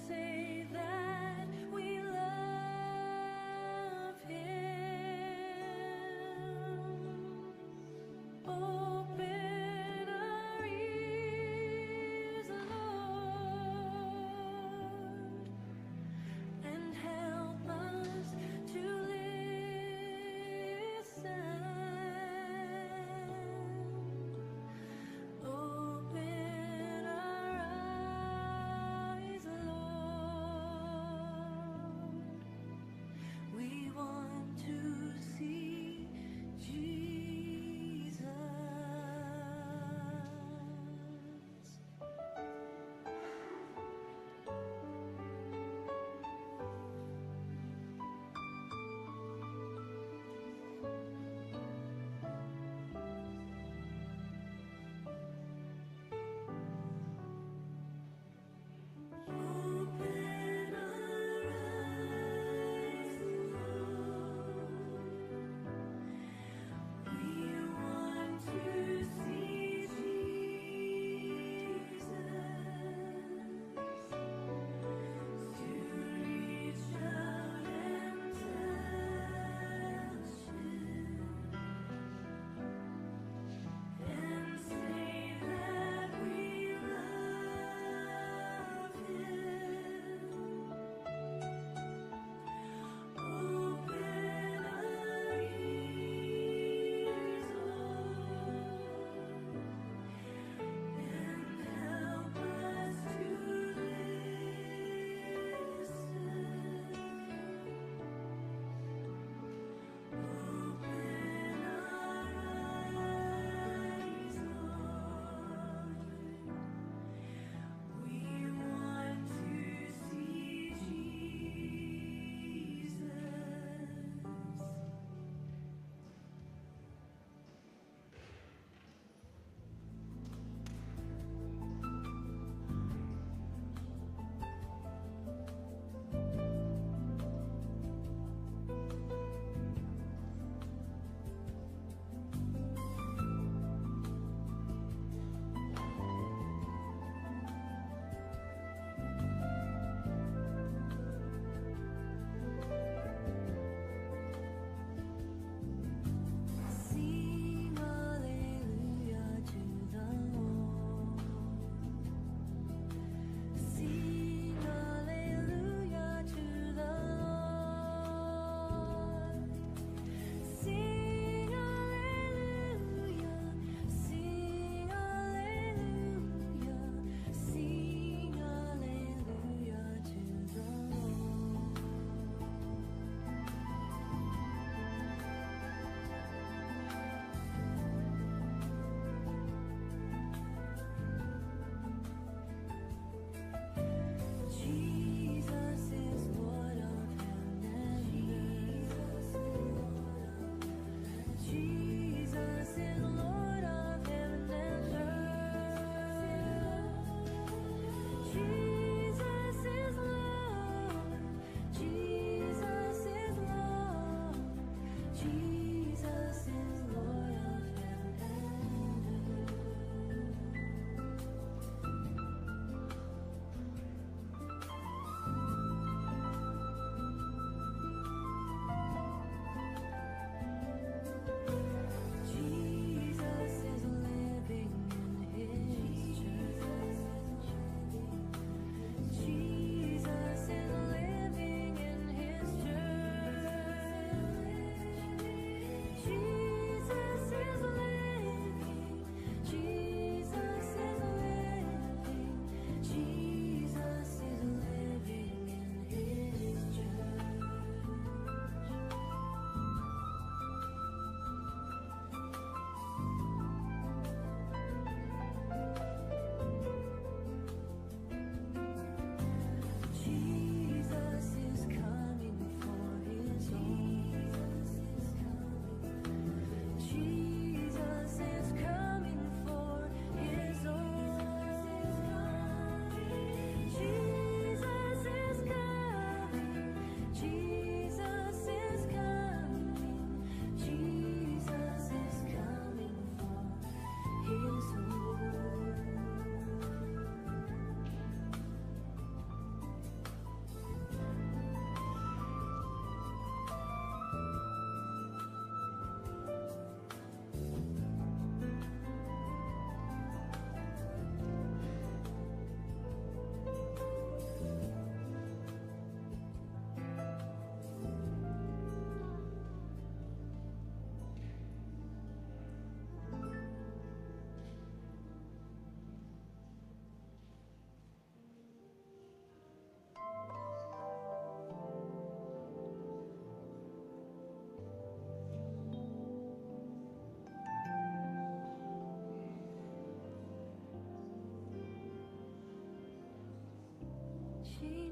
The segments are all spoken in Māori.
say that we love Him. Open our ears, Lord, and help us to listen. Open our eyes, Lord.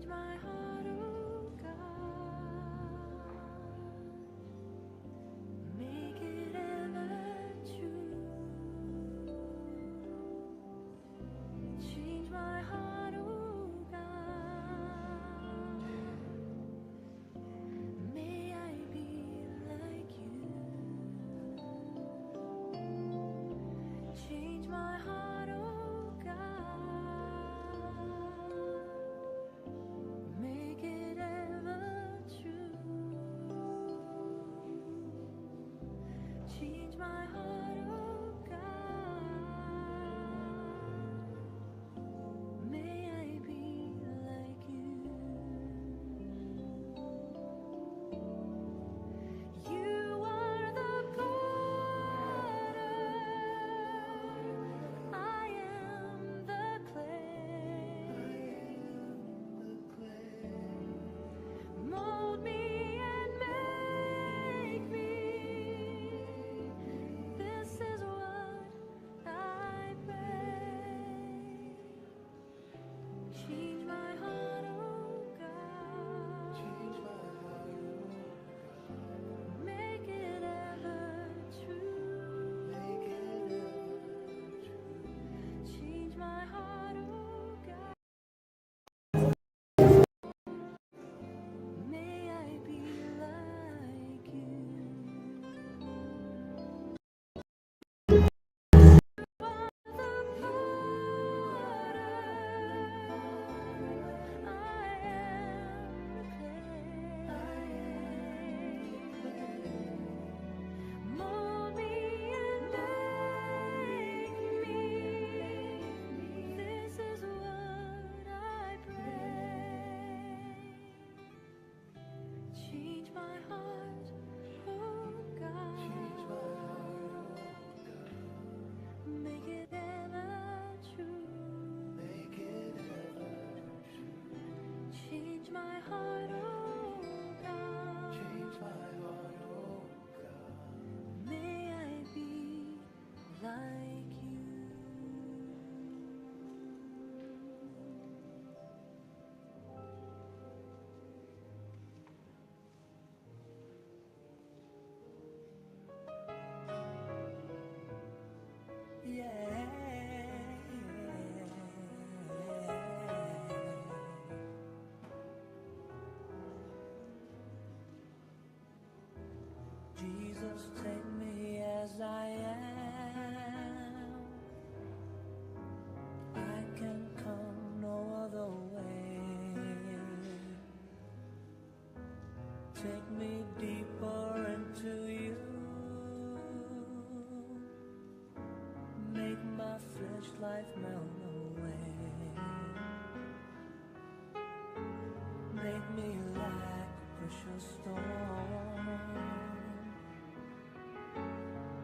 Change my heart, oh God. Make it ever true. Change my heart, oh God. May I be like you. Change my heart, oh God. Make it ever true. Change my heart, oh God. May I be like you. You are the potter, I am the clay. Mold me and make me. This is what I pray. Change my heart, oh God. Make it ever true. Change my heart, oh God. May I be like you. Mold me and make me. This is what I pray. Change my heart, oh God. Make it ever true. Change my heart, oh God. May I be like you. Jesus, take me as I am. I can come no other way. Take me deeper into you. Make my flesh life melt away. Make me like a precious stone,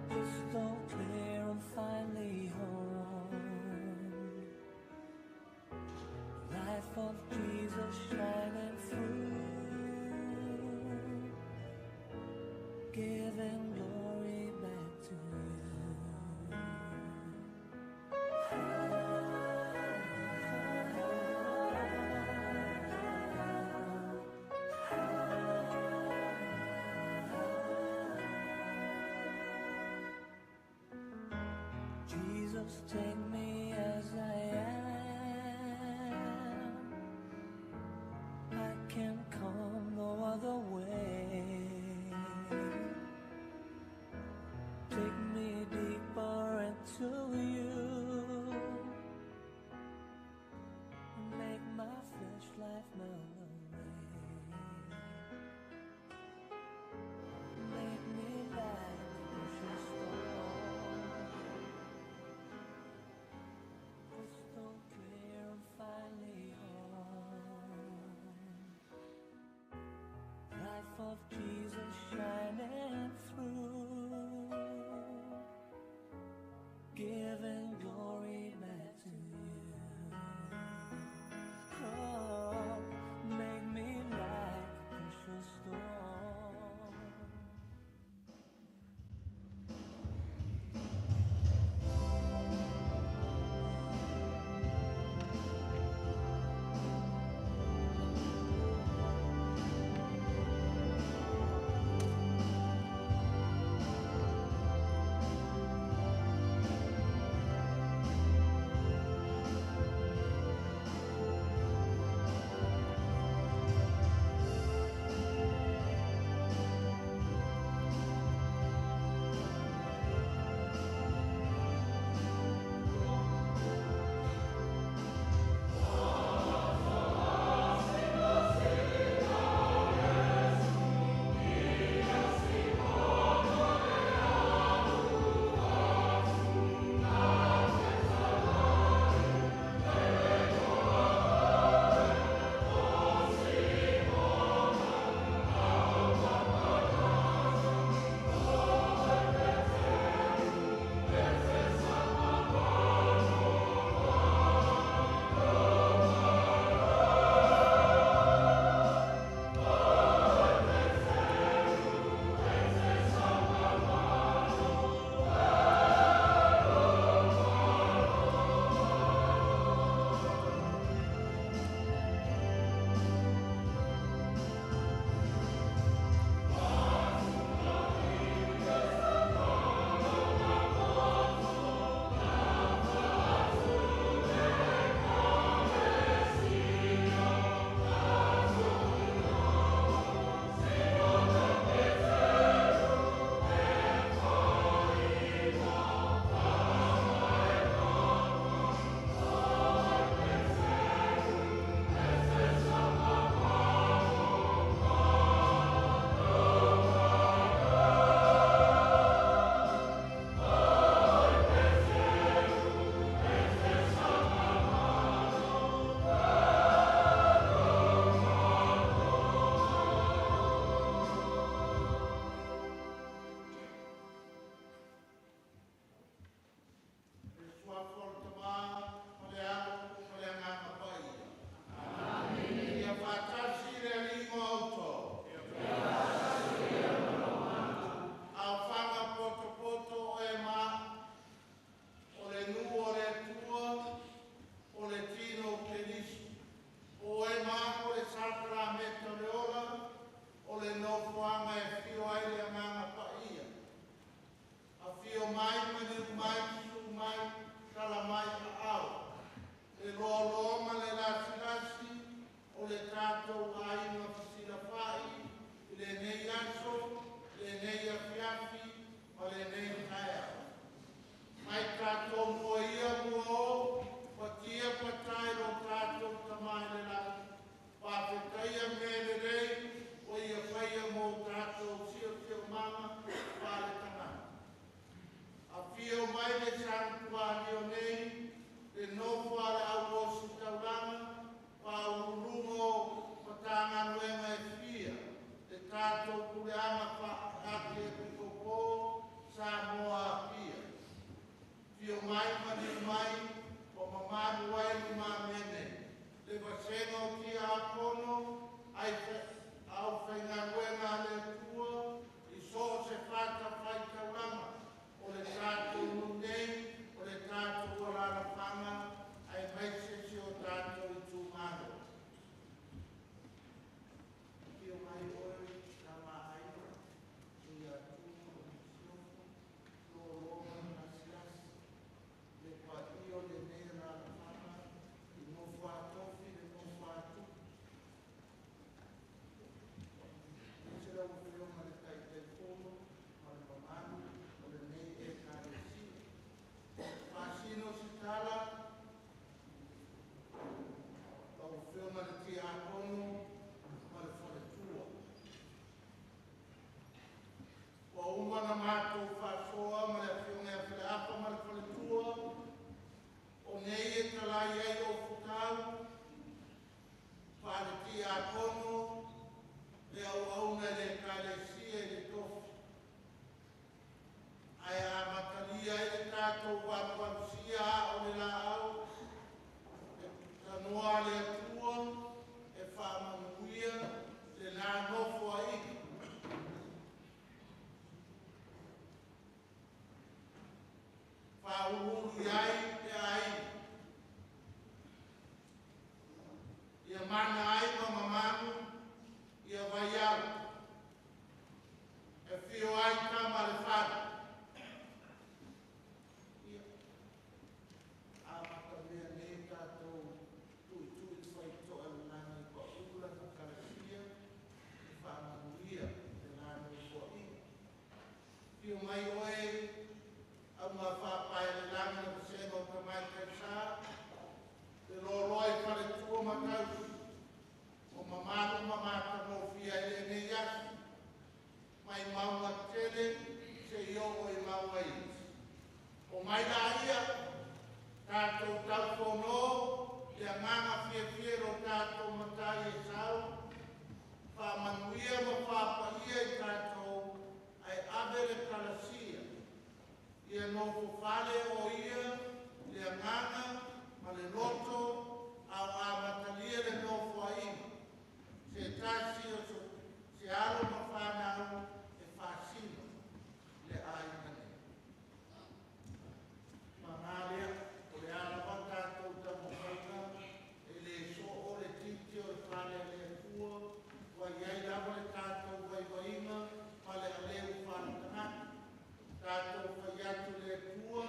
crystal clear and finely honed. Life of Jesus shining through, giving glory back to you. Jesus, take me as I am. I can come no other way. Take me deeper into you. Make my flesh life melt away. Make me like a precious stone. mai oe au ngā whapai le langa na pasenga o tamai kaisa te loroi whare tua makau o mamālu mamāta mo fia e nei atu mai maunga tele se iongo i maunga i o mai la ia tātou tau whono te anganga fia fia ro tātou Matai'a e sau whamanuia ma whapaia i tātou ai abere kalasia ia no whale o ia le anganga ma le loto au a matalia le no whaima se tasi o se alo ma whanau e whasima le ai mane. Mangalia o le ala watatou tamukaina e le so o le titi o le whale le kua wa iai lava le tātou waiwainga ma le aleu whanatanga tātou whaiatu le kua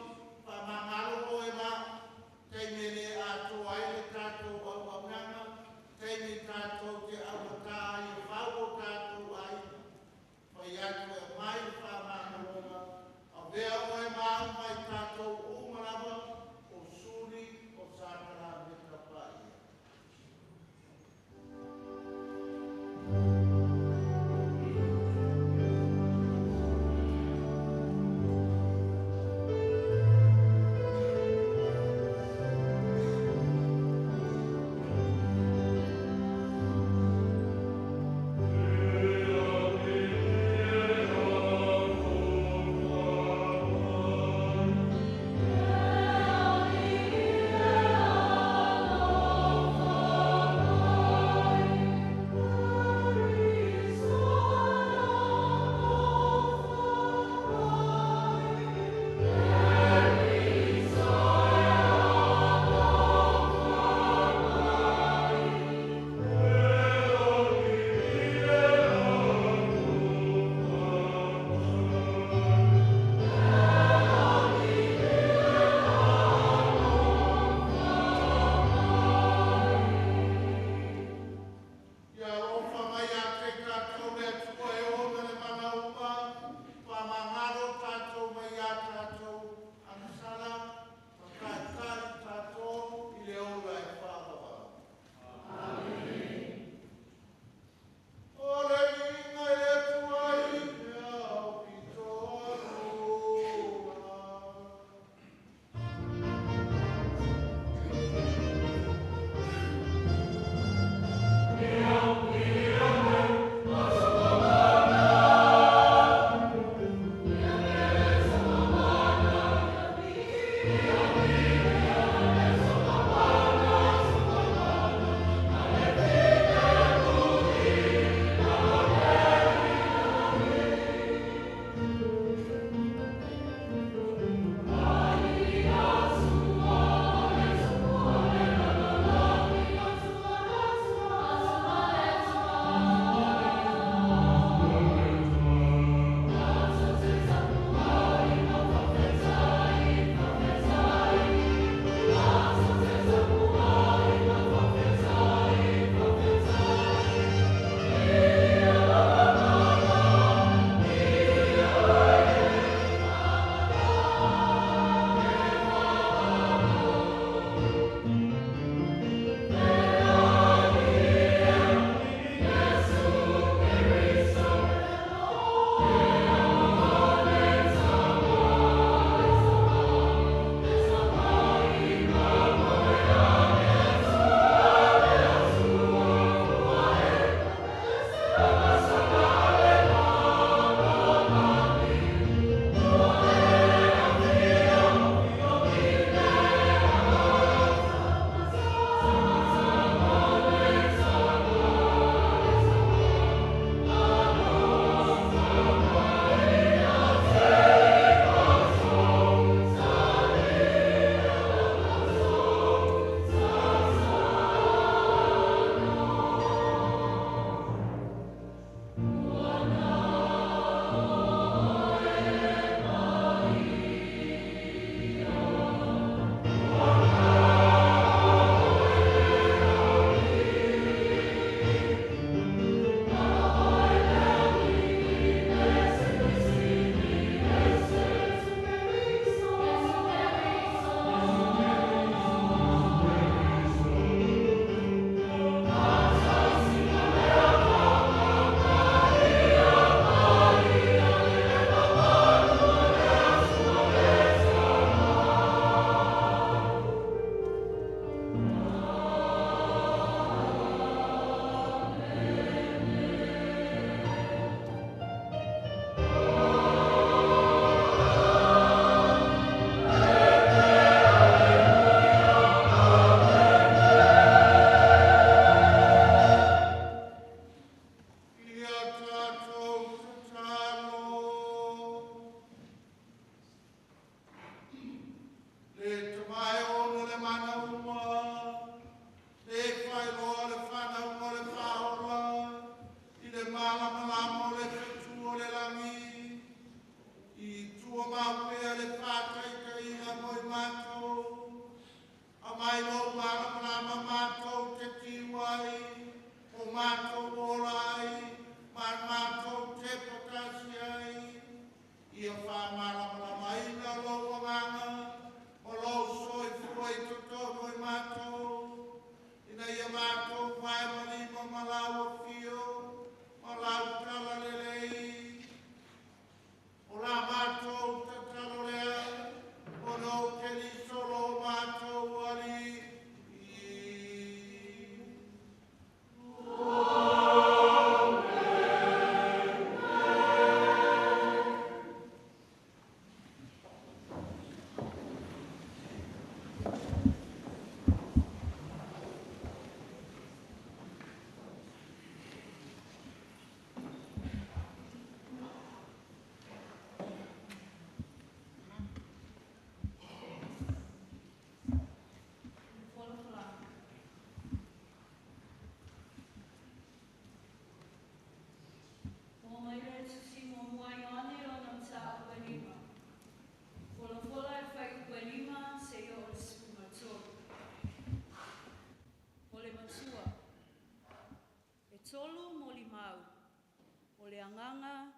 le anganga,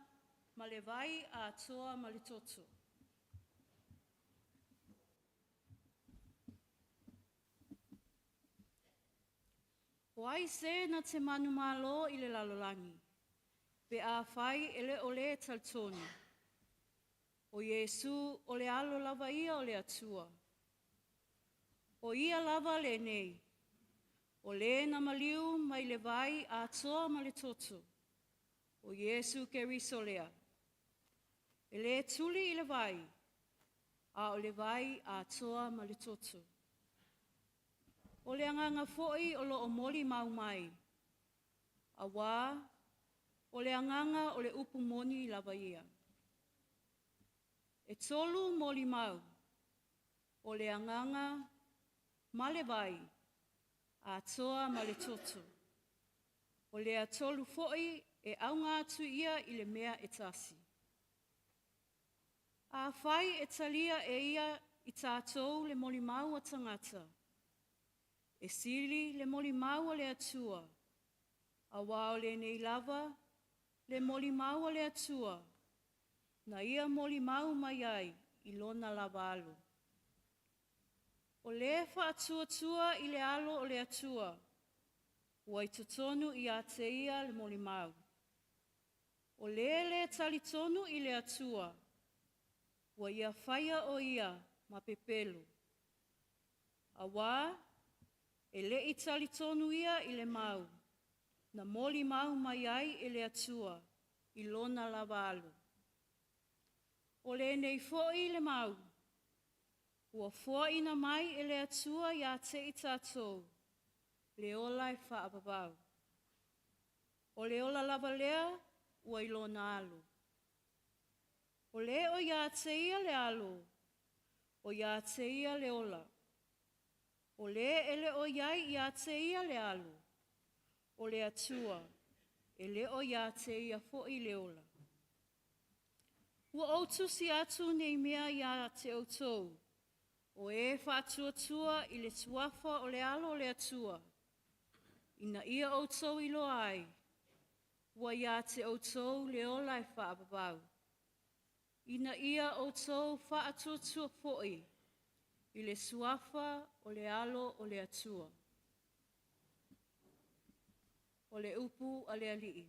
ma le vai a toa ma le toto. O ai se na te manu malo i le lalolangi, pe a whai ele o le taltoni. O Iesu o le alo lava ia o le atua. O ia lava le nei. O le na maliu mai le vai a toa ma le toto. O Iesu ke risolea. E le tuli i le vai. A o le vai a toa ma le toto. O le anganga foi o lo o moli mau mai. A wā, o le anganga o le upu moni lava ia. E tolu moli mau. O le anganga ma le vai. A toa ma le toto. O le atolu foi e au ngātu ia i le mea e tasi. A whai e talia e ia i tātou le moli mau a tangata. E sili le moli mau a le atua. A wao le nei lava, le moli mau a le atua. Na ia moli mau mai ai i lona lava alu. O le whaatua i le alo o le atua. Ua i totonu i a te ia le moli mau. O le talitonu i le atua. Ua ia whaia o ia ma pepelu. A wā, e le i talitonu ia i le mau. Na moli mau mai ai e le atua i lona lava alu. O le nei foi le mau. Ua fua ina mai e le atua i a te i tātou. Le ola e whaapapau. O le ola lava lea, ua i lona alu. O le o ia te ia le alu, o ia te ia le ola. O le ele o iai ia te ia le alu, o le atua, ele o ia te ia fo i le ola. Ua outu si atu nei mea ia te outou, o e whaatua i le tuafa o le alo o le atua. Ina ia outou i lo ai, ua ia te outou le ola e whaapapau. Ina ia outou whaatua foi, i le suafa o le alo o le atua. O le upu a le alii.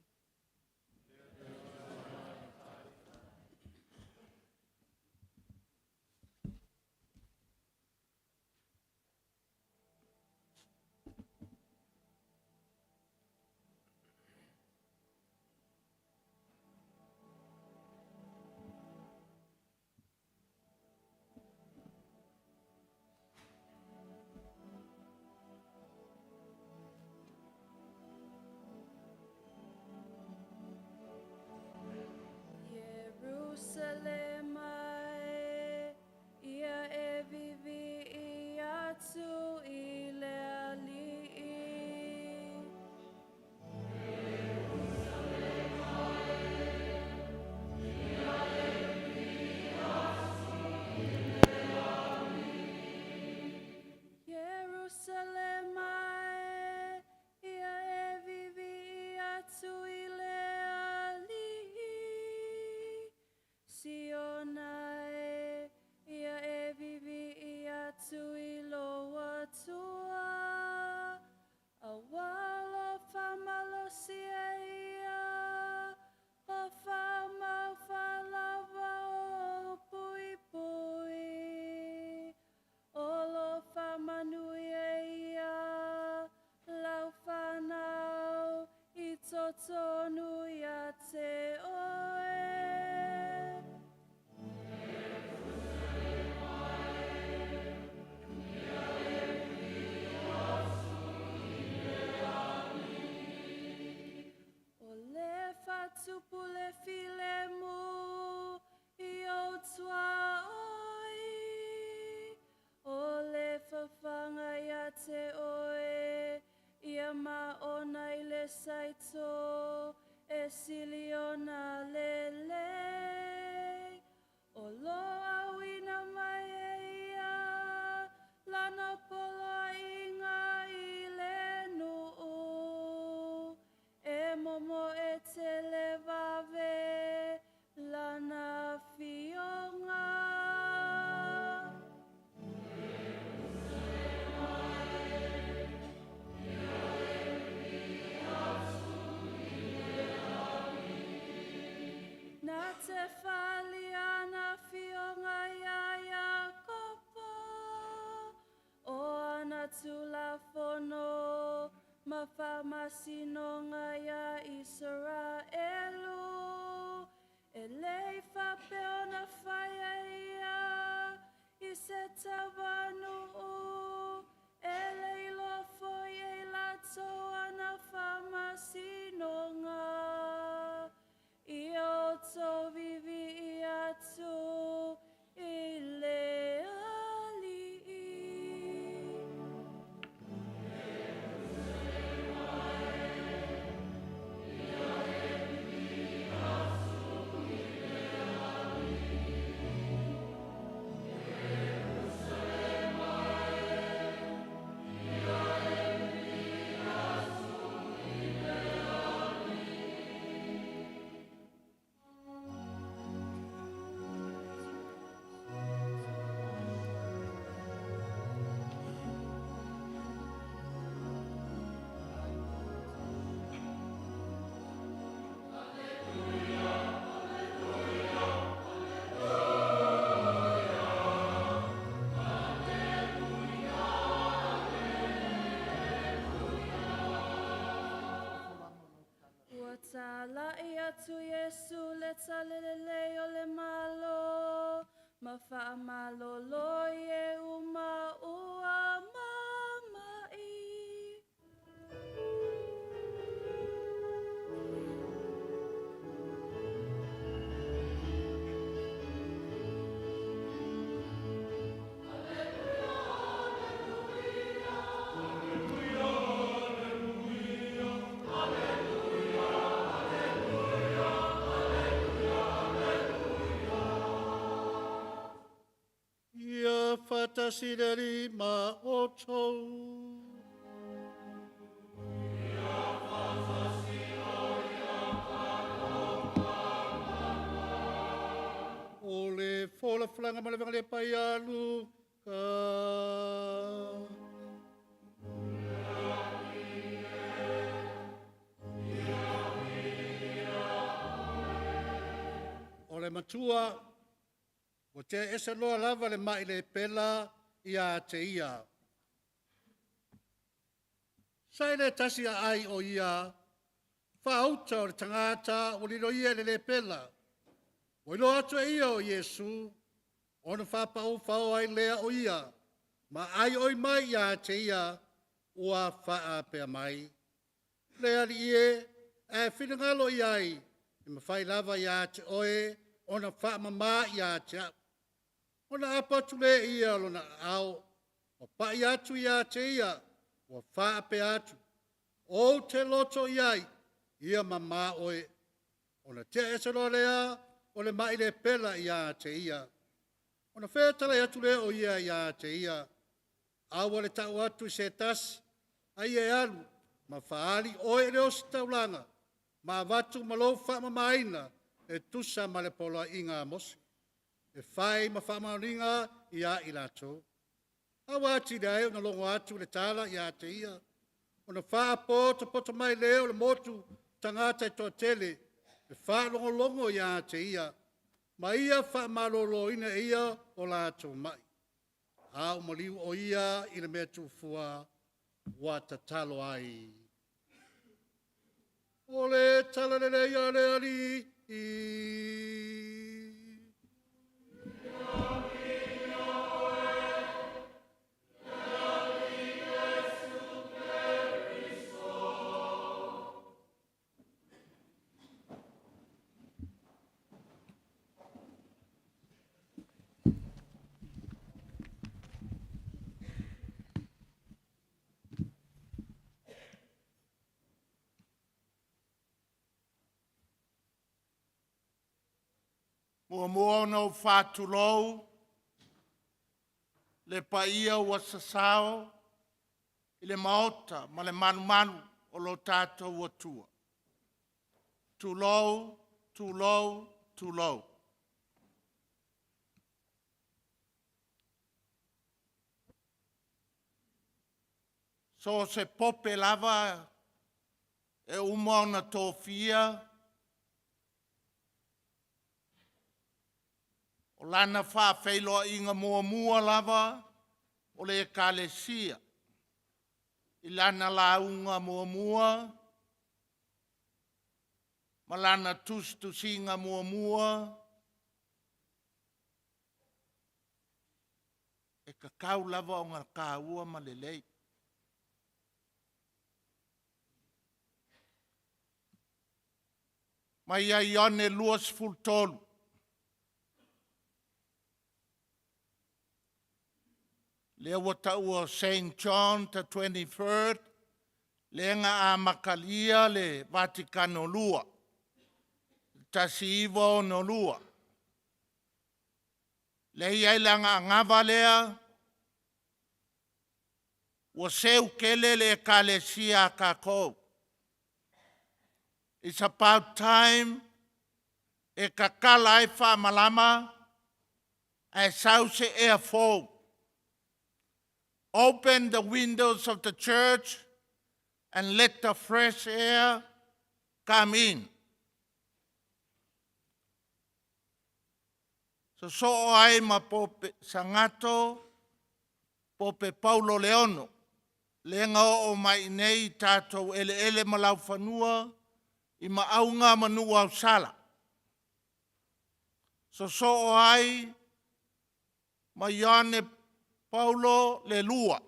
Jerusalemae, ia e vivi i atu i le alii. Jerusalemae, ia e vivi i atu i le alii. Sionae, ia e vivi i atu i lo atua. Awalo whamalosia ia, o whamau whalawa o pui pui. Olo whamanuia ia, lau whanau i totonu ia te oe. O le whatupu le filemu i o tua oi. O le whawhanga ia te oe, ia maona i le saito, e siliona lele. O loa wina mai e ia, lana poloa inga i le nuu. E momo e te lewa atu la fono, mafama ngaya Israelu. Elei fa peona faya iseta vanu. Elei lo foye la toana fama sinonga. Io to vivi atu ile ali. Watala tu Yesu leta lelele ole malo mafa malo lo ye uma ua mamai. Ia whatasireri ma oto. O le whola whalanga ma le wanga le pai alu ka. O le matua, o te esa loa lava le mai le pela ia te ia. Sai le tasi ai o ia, whaauta o le tangata o li roia le pela. O ilo atu e ia o Yesu, o na whapau whao ai lea o ia, ma ai oi mai ia te ia, ua whaa pea mai. Lea li e, e whinangalo iai, i ma whai lava ia te oe, o na wha mama ia te au. O na apatu le ia lo na au, o pa i atu ia te ia, o wha pe atu. O te loto iai, ia mama oe. O na te esero lea, o le mai le pela ia te ia. O na whetala atu le o ia te ia. Awa le tau atu se tas, ai e alu, ma whaali oe leo si taulanga, ma watu malo wha mamaina, e tusa ma le pola inga mosi. E whai ma wha maoringa ia i lato. Awa ati rei o na longo atu le tala ia te ia. O na wha poto mai leo le motu tangata i toa tele. E wha longo ia te ia. Ma ia wha malolo ina ia o lato mai. A o maliu o ia i le mea tufua wa tatalo ai. O le tala le ia le ali i. Mua no whātulou, le paia ua sasao, i le maota ma le manu o lo tātou atua. Tulou, tulou, tulou. So se pope lava e uma ona tōwhia, lana whawhailoa inga mua lava o le ekalesia. I lana launga mua, malana tustusinga mua, e kakau lava o ngā kāua malelei. Mai ai one luas fultolu. Lea wata ua St. John ta 23rd, lenga a makalia le Vatikano lua, tasiivo no lua. Le iai langa ngava lea, ua seu kele le kalesia kakou. It's about time e kakala e wha malama e sause e fōu. Open the windows of the church and let the fresh air come in. So ai ma pope sangato, pope Paulo Leono, lenga o mai nei tātou ele malau whanua, I maaunga manua au sala. So ai ma Iane Paulo le lua.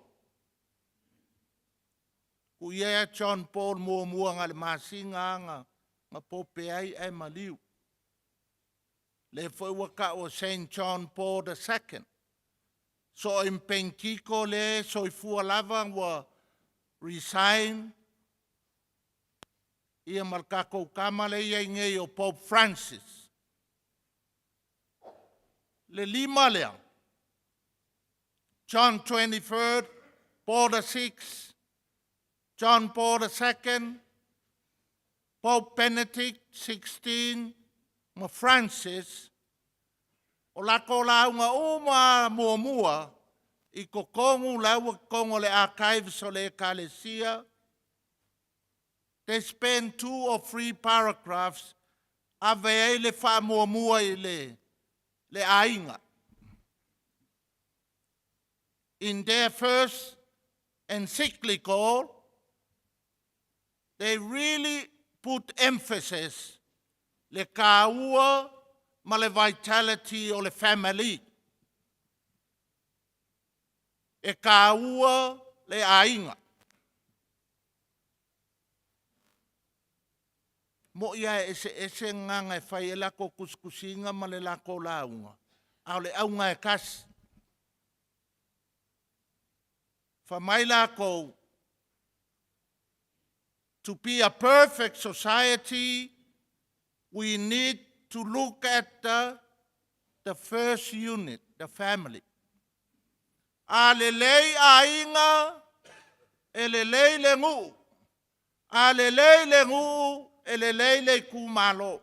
Ku ia John Paul mua ngale masinga nga pope ai e maliu. Le foi waka o St. John Paul II. So in Penkiko le so I fua lava wa resign. Ia markako kama le ia ngei o Pope Francis. Le lima lea. John 23rd, Paul VI, John Paul II, Pope Benedict XVI, ma Francis, o lako launga uma mua, I ko kongu laua kongo le archives o le ekalesia. They spend 2 or 3 paragraphs ave le wha mua I le ainga. In their first encyclical, they really put emphasis le kaua ma le vitality o le family. E kaua le ainga. Mo ia ese nganga e whai e lako kuskusinga ma le lako launga. Au le aunga e kasi. Whamai lako, to be a perfect society, we need to look at the first unit, the family. A le lei a inga, e le lei le ngu. A le lei le ngu, e le lei le kumalo.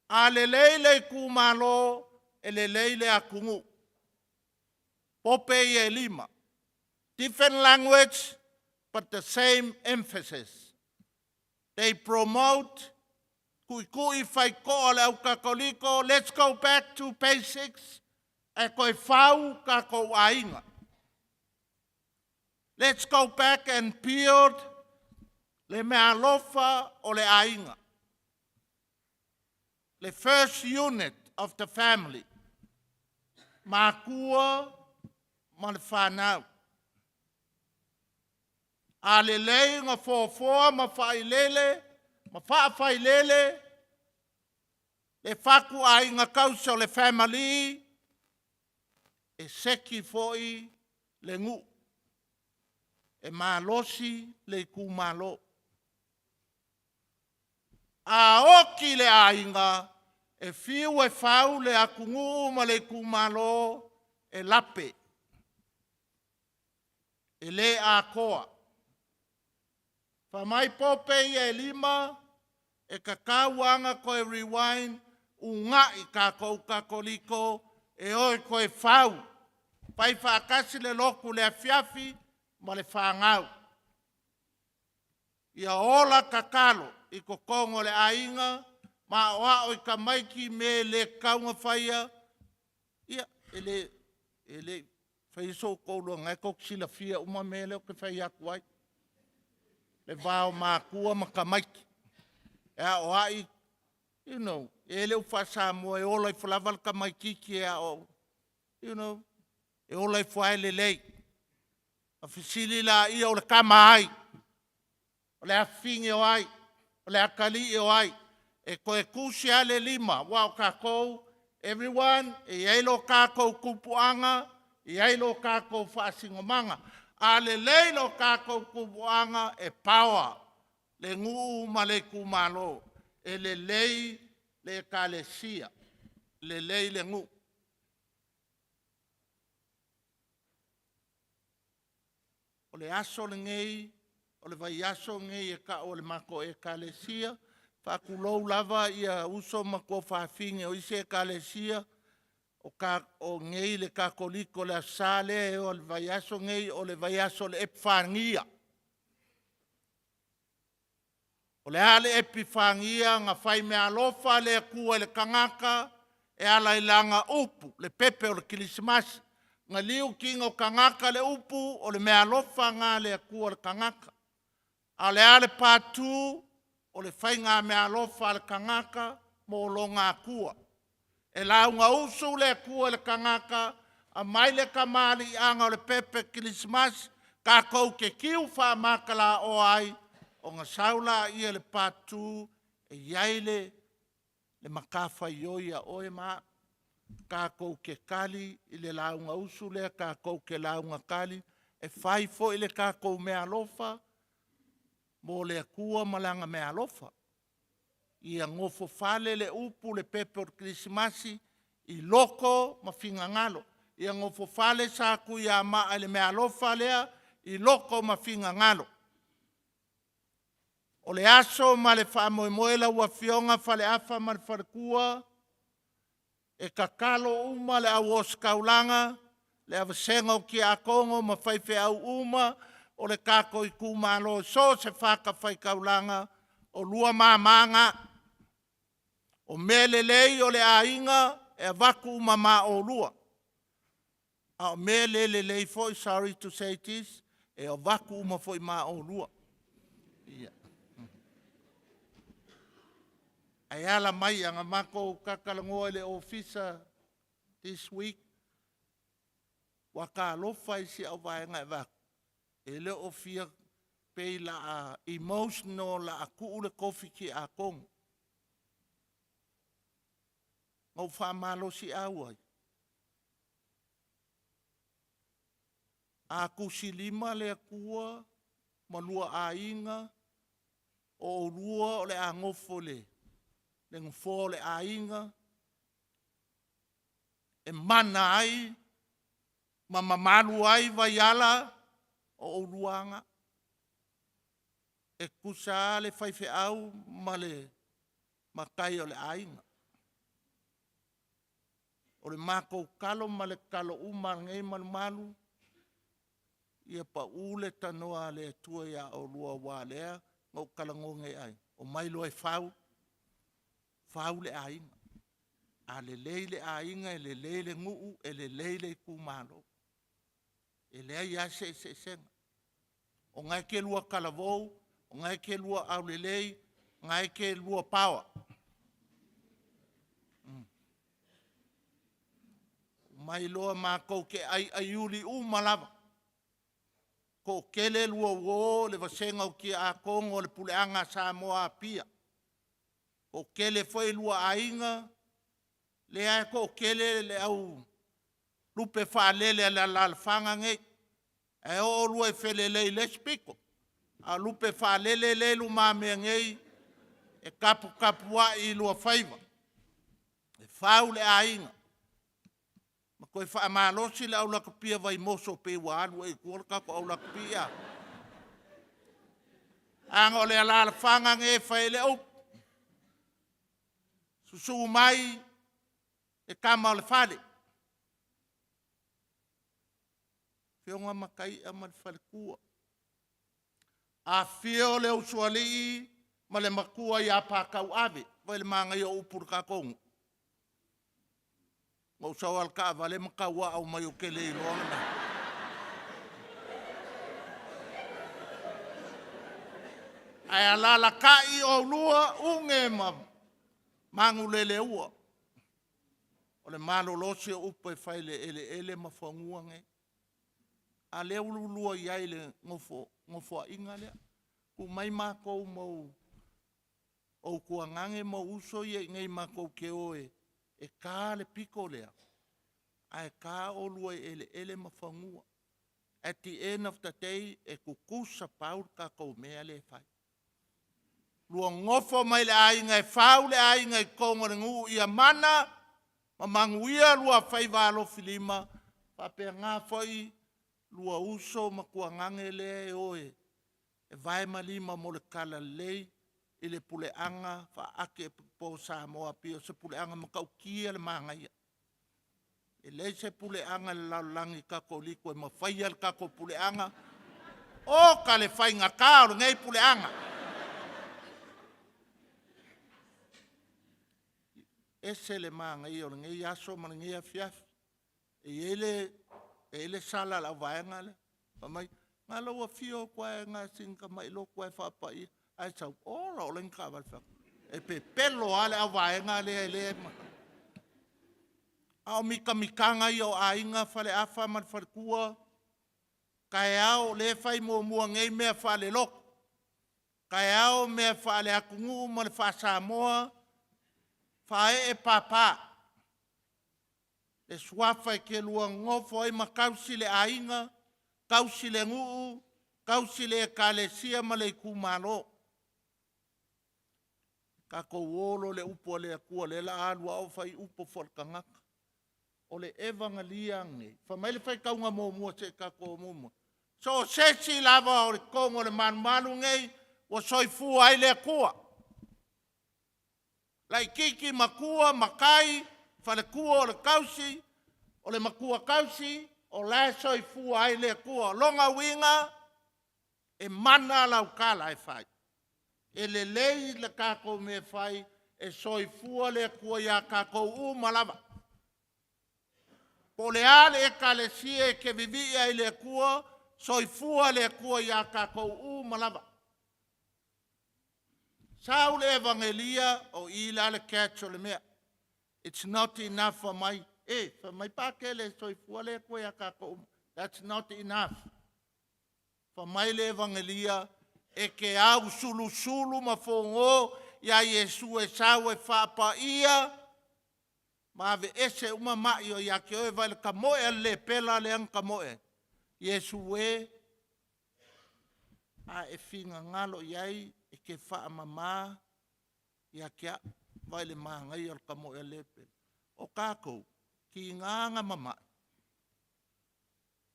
A le lei le kumalo, e le lei le akungu. Pope e lima. Different language, but the same emphasis. They promote kui fai ko le au kakoliko. Let's go back to basics. E koe whau kako ainga. Let's go back and build le mea lofa o le ainga. The first unit of the family. Makua ma le whanau. A le lei ngā fōfōa ma whailele, ma whaafhailele, le whaku a inga kausa o le family, e seki foi le ngu, e mālosi le kumalo. A oki le a inga, e fiu e whau le akungu ma le kumalo, e lape, e le a koa. Whamai pope e lima, e kakauanga koe rewind, unga I kakou kakoliko, e oi koe whau. Pai whaakasi le loku le afiafi, ma le whangau. Ia ola kakalo, I ko kongo le ainga, ma oa oi ka maiki me le kaunga whaia. Ia, ele whaiso koulo ngai koksila fia uma me leo ke whai aku ai. le vao mākua makamaiki. O ai, you know, e leo whasa mo e ola i whalawal kamaikiki e ola i whae le lei. A fisili la ia o le kama ai, o le awhingi o ai, o le akali o ai, e koe kusi ale lima, wao kākou, everyone, e eilo kākou kupuanga, e eilo kākou whaasingomanga, a le leilo kākou kupuanga e power, le nguu ma le kumalo, e le lei le kalesia, le lei le nguu. O le aso le ngei, o le vai aso ngei e ka o le mako e kalesia, whakulou lava ia uso mako whawhingi o ise e kalesia, o ngei le kakoliko le asale o le vai aso ngei o le vai aso le epifania. O le ale epifania nga whai mea alofa le kua le kangaka e ala ilanga upu, le pepe o le kilisimasi. Nga liu kingo kangaka le upu o le mea lofa ngā le kua le kangaka. A le ale pātū o le whai ngā mea lofa le kangaka mo lo ngā kua. E lau ngā usu le kua le kangaka a mai le kamali anga o le pepe kilismas ka kou ke kiu wha makala o ai o ngā saula ia le pātū e iaile le makawha ioia o e maa. Ka kou ke kali i le launga usu lea, ka kou ke launga kali, e whai fo i le ka kou mea lofa, mo le kua malanga mea lofa. Ia ngofo fale le upu le pepe o krisimasi, i loko ma finga ngalo. Ia ngofo fale sa ku ia maa le mea lofa lea, i loko ma finga ngalo. O le aso ma le wha moemoela ua fionga fale afa ma le wharekua, e kakalo uma le awos kaulanga, le avasenga o ki a kongo ma whaife au uma, o le kako i kumalo so se whaka whai kaulanga, o lua mamanga, o mele lei o le ainga, e avaku uma ma o lua. A o mele le lei foi, sorry to say this, e avaku uma foi ma o lua. Yeah. Ai ala mai anga mako kakalangoa le ofisa this week. Waka alofa isi au vaenga e waku. E le ofia pei la a emotional la a kuu le kofi ki a kongu. Ngau wha malo si au ai. A kusi lima le a kua, malua a inga, o urua o le a ngofo le. Le ngofo le a inga, e mana ai, ma mamalu ai vai ala o uruanga. E kusa le whaife au ma le makai o le ainga. O le mako kalo ma le kalo uma ngei malu. Ia pa ule tanoa le tua ia o lua wā lea, ngau kalangonge ai. O mailo e whau, whau le ainga. A le leile ainga, e le leile nguu, e le leile kumalo. E lea ia se senga. O ngai ke lua kalavou, o ngai ke lua au le lei, ngai ke lua pawa. Mai loa mākou ke ai uli malava. Ko kele lua uo le vasenga o ki a kongo le puleanga sa moa pia. Ko kele foi lua ainga, le ai ko kele le au lupe whaalele la lalfanga nge. E o lua e whelele le spiko. A lupe whaalele le lu mamea ngei, e kapua i lua whaiva. E whau le ainga. Ma koe whaamalosi le au laka pia Vaimoso pe walu e kua kako au laka pia. Anga o le alala whanga nge whaele au. Susu mai e kama o le whale. Whionga makai a ma le whale kua. A whio le usuali ma le makua i a pākau ave. Vai le manga i o upur kakongu. Mau sau al ka vale makawa au mai o kele i loa na. Ai alala kai o lua unge mangulele ua. O le malo losi o upa e whaile ele mawhangua nge. A leo lulua iai le ngofo a inga lea. Ku mai mākou mau o kua ngange mau uso i ngai mākou ke oe. E kā le piko lea. A e kā o lua ele mawhangua. At the end of the day, e kukusa paul ka kou mea le whai. Lua ngofo mai le ainga e whau le ainga e kongo le ngu ia mana, ma manguia lua whai walo filima, whapea ngā whai, lua uso ma kua ngange le e oe, e vai malima mo le kala lei, i le pule anga, wha ake e po Samoa pio, se pule anga makaukia le mangaia. E lei se pule anga le laulangi kako liko e mawhaia le kako pule anga, o ka le whai ngā kāo ngai pule anga. Ese le mangai o ngai aso ma ngai afiaf. E ele sala la vaenga le. Mamai, ngā laua fio koe ngā sinka mai lo koe whapai. Ai sau, ora o lenka walwhak. E pe pelo ale a vaenga le ma. Ao mika mikanga i o ainga whale awha man whalekua. Kai ao le whai mua ngai mea whale loko. Kai ao mea whale akungu ma le whasamoa. Whae e papa. E swafa e ke lua ngofo e ma kausi le ainga, kausi le nguu, kausi le kalesia ma le kumano. Kako wolo le upo le akua le la alua au whai upo whalkangaka. O le evangelia nge. Whamai le whai kaunga mua se kako mua. So sesi lava o le kongo le manu nge, wa soifua ai le akua. Lai kiki makua, makai, whalekua o le kausi, o le makua kausi, o le soifua ai le akua. Longa winga, e mana lau kala e whai. E le lei le kako me whai, e soifua le akua ia kako malava. Po le ale e kalesia e ke vivi ai le akua, soifua le akua ia kako malava. Sau le evangelia o ila le catcho le mea. It's not enough for my, for my pakele soifua le akua ia kako. That's not enough. For my le evangelia, e ke au sulu ma fongo, ia Yesu e sau e whapa ia, ma ave ese uma mai o ia ke oe vai le kamoe le pela le ang kamoe. Yesu e, a e finga ngalo iai, e ke wha mama, ia kia, vai le maangai al kamoe le pela. O kākou, ki nganga mama,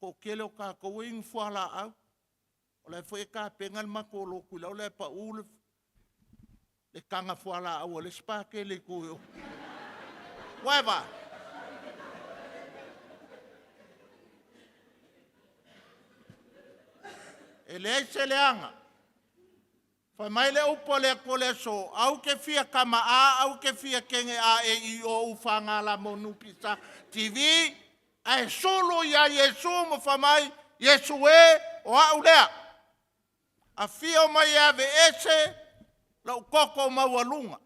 ko kele o kākou ing fuala au, o le fwe ka pengal mako lo kula o le pa ule le kanga fuala au le spake le kuyo. Waiva. E le se le anga. Fa mai le upo le kole so, au ke fia kama a, au ke fia kenge a e i o ufanga la monu pisa TV, ai solo ya Yesu mo fa mai, Yesu e o au lea. A fio mai ave ese, lau koko maualunga.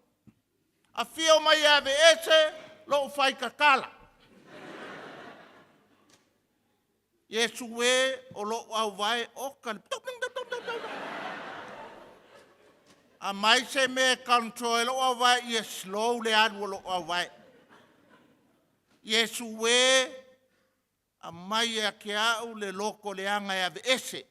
A fio mai ave ese, lau fai kakala. Yesu e o lo au vai o kal. A mai se me control lo au vai e slow le adu lo au vai. Yesu e a mai e ke au le loko le anga e ave ese.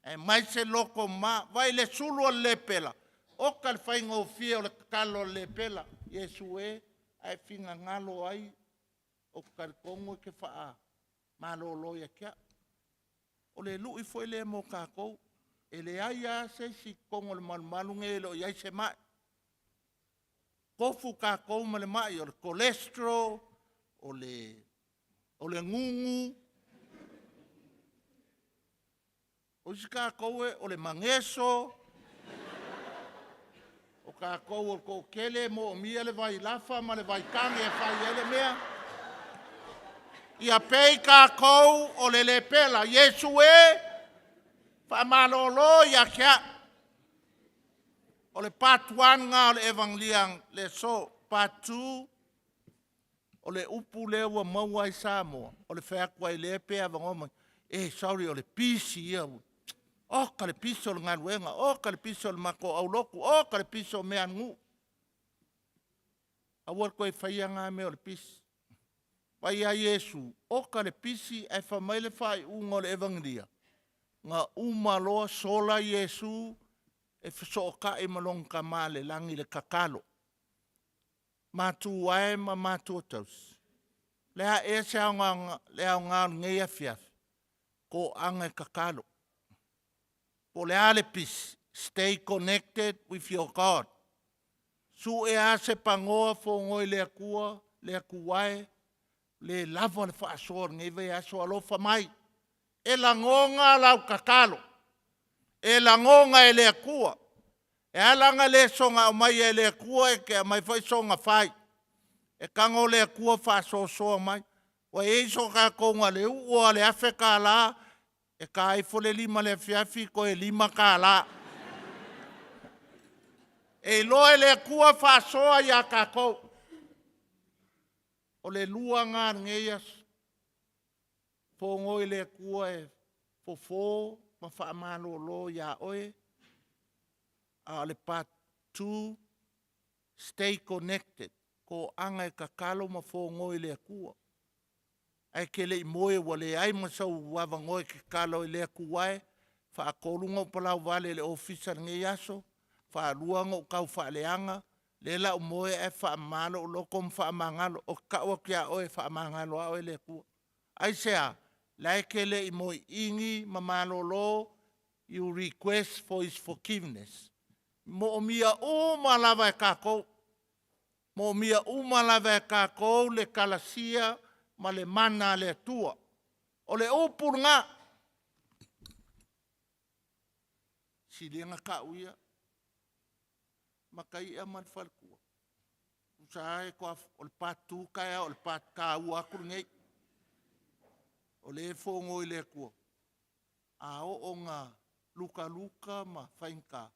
E mai se loko ma, vai le sulu le pela. O kal fai ngō fia o le kalo le pela. Yesu e, ai finga ngalo ai, o kal kongo ke faa. Ma lo loia kia. O le lui foi le mo kākou. E le aia se si kongo le malu nge lo iai se mai. Kofu kākou ma le mai, o le cholesterol, o le ngungu. O si kākou e o le mangeso. O kākou o kou kele mo o mia le vai lafa ma le vai kange e fai ele mea. Ia pei kākou o le pela. Yesu e, wha malolo ia kia. O le part 1 ngā o le evangliang le so, part 2, o le upu le ua maua i Samoa. O le whakua i le pēa wangoma. Sorry, o le pisi ia. O ka le pisi o le ngaruenga. O ka le pisi o le mako au loku. O ka le pisi o mea ngu. Awar koe whaia ngā me o le pisi. Pai a Yesu. O ka le pisi e whamaile whai unga o le evanglia. Ngā umaloa sola Yesu e whasooka e malong ka male langi le kakalo. Mātu wae ma mātu taus. Lea e se au ngā ngei afiaf. Ko anga kakalo. Po lea le pisi. Stay connected with your God. Su e a se pangoa fo ngoi lea kua, lea kuwae, le lava le whaasoa ngei vei aso alofa mai. E la ngonga lau kakalo. E la ngonga e lea kua. E alanga le songa o mai e lea kua e ke mai fai songa fai. E kango lea kua whaasoa soa mai. Wa e iso ka konga le ua le afe ka la. E ka aifo le lima le fiafi ko e lima ka la. E loe le kua whaasoa ia ka kou. O le lua ngā ngeias. Fō ngoi le kua e fofo ma whaamalo lo ia oe. A le part 2. Stay connected. Ko anga e kakalo ma fō ngoi le kua. Ai ke le moe wa le ai masau wawa ngoi ke kalo i le kuwae. Wha akolunga upalau wale le ofisa nge yaso. Wha luanga o kau wha leanga. Le la moe e wha amalo o loko mwha amangalo. O kaua kia oe wha amangalo a oe le kua. Ai sea, lai ke le i moe ingi mamalo lo. You request for his forgiveness. Mo mia umalawa e kako. Mo mia umalawa e kako le kalasia. Ma le mana le tua. O le upur ngā. Si le ngā ka uia. Maka ia man whalkua. Usahe ko o le patu kaya o le pat ka ua akur ngei. O le fongo i le kua. A o ngā luka ma whainka.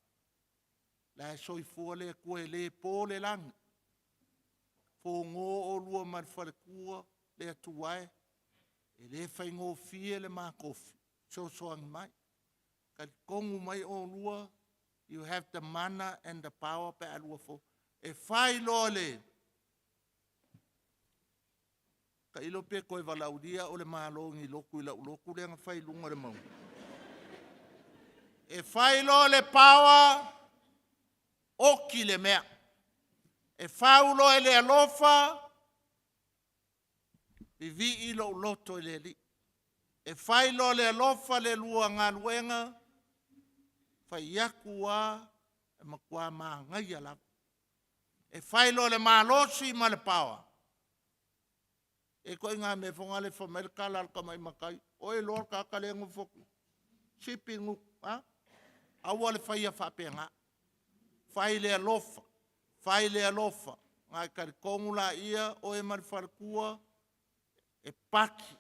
La e soifua le kua e le pō le lang. Fongo o lua man whalkua. Le atuae, e le whaingo fie le mā kofi, soang mai. Ka kongu mai o lua, you have the mana and the power pe alua fo. E whai loa le. Ka ilo pe koe walaudia o le mālongi loku i lauloku le nga whai lunga le mau. E whai loa le power, oki le mea. E whau loa le alofa, vi i lo loto le li. E whai lo le alofa le lua ngā luenga, whai iaku a, e makua mā ngai ala. E whai lo le mālosi ma le pawa. E koe ngā me whonga le whamerika lalka mai makai, oe lor ka kalengu foku. Sipingu, ha? Aua le whai a whape ngā. Whai le alofa, whai le alofa. Ngai karikongu la ia, oe mari wharekua, e paki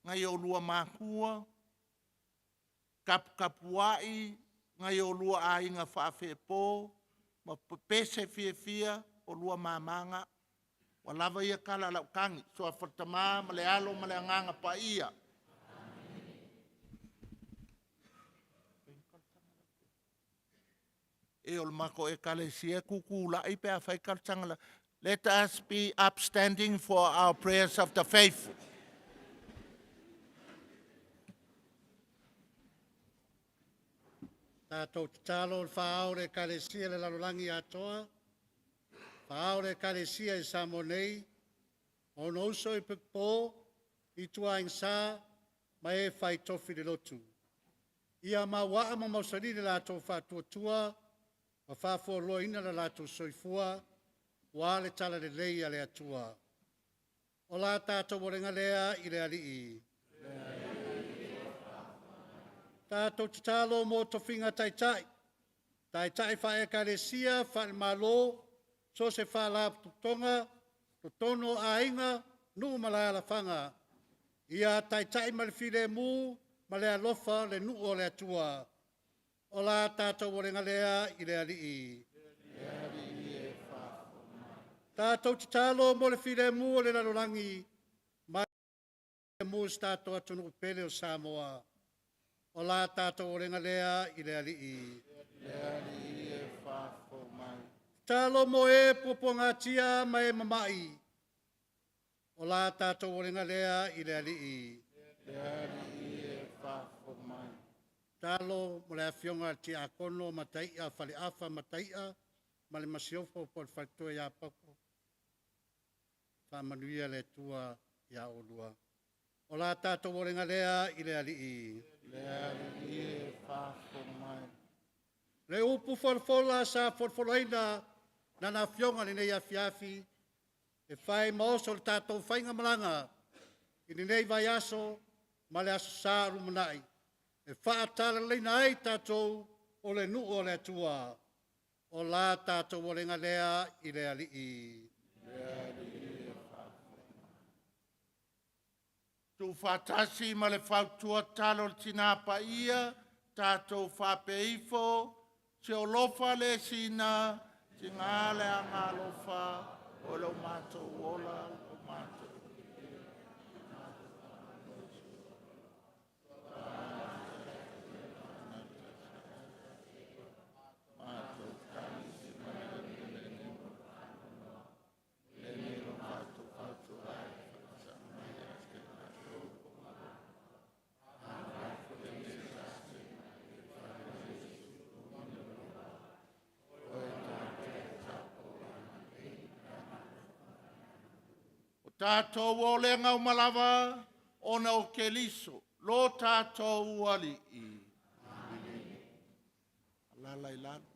ngai o lua mākua, kapuai ngai o lua a inga whaafe pō, ma pese fia o lua māmanga, wa lava ia kala lau kangi, so a whatamā, ma le alo, ma le anganga pa ia. E o le mako e kale sia kuku la ipe a whaikar tangala. Let us be upstanding for our prayers of the faithful. Tātou te tālo le whaaore kalesia le lalolangi atoa. Whaaore kalesia i Samo nei. O nouso i pekpō, i tua ingsa, mai e whai tofi le lotu. Ia ma waa ma mausari le lātou whātua, ma whāfua loa ina le lātou soifua, wa le tala le leia le atua. O la tātou morenga lea i le alii. Tātou te tālo mō tofinga taitai. Taitai whae kalesia, whae malo, so se wha la tutonga, tutono a inga, nu malaya la whanga. Ia taitai ma le while mu, ma le alofa le nu o le atua. O la tātou morenga lea i le alii. Tātou te talo mo le whire mua le ralorangi, mai le mua tātou atunu pele o Samoa. O la tātou o renga lea i le alii. Talo mo e popo ngatia mai mamai. O la tātou o renga lea i le alii. Talo mo le afionga ti a kono Matai'a, fale afa Matai'a, ma le masiofo po le whaktua ia pako. Whamanuia le tua ia olua. O la tātou o renga lea i le alii. Le upu whalwhala sa whalwhalaina na na fionga ni nei afiafi. E whai maoso le tātou whainga malanga. I ni nei vai aso, ma le aso sa rumanai. E whaatala leina ai tātou o le nu o le tua. O la tātou o renga lea i le alii. Tu whatasi ma le whautua talo le tinapa ia, tātou whapeifo, te olofa le sina, te ngāle a ngālofa, o lo mātou ola, o mātou. Tātou o le ngau malawa, ona o ke liso, lo tātou ali i. Lalai lalo.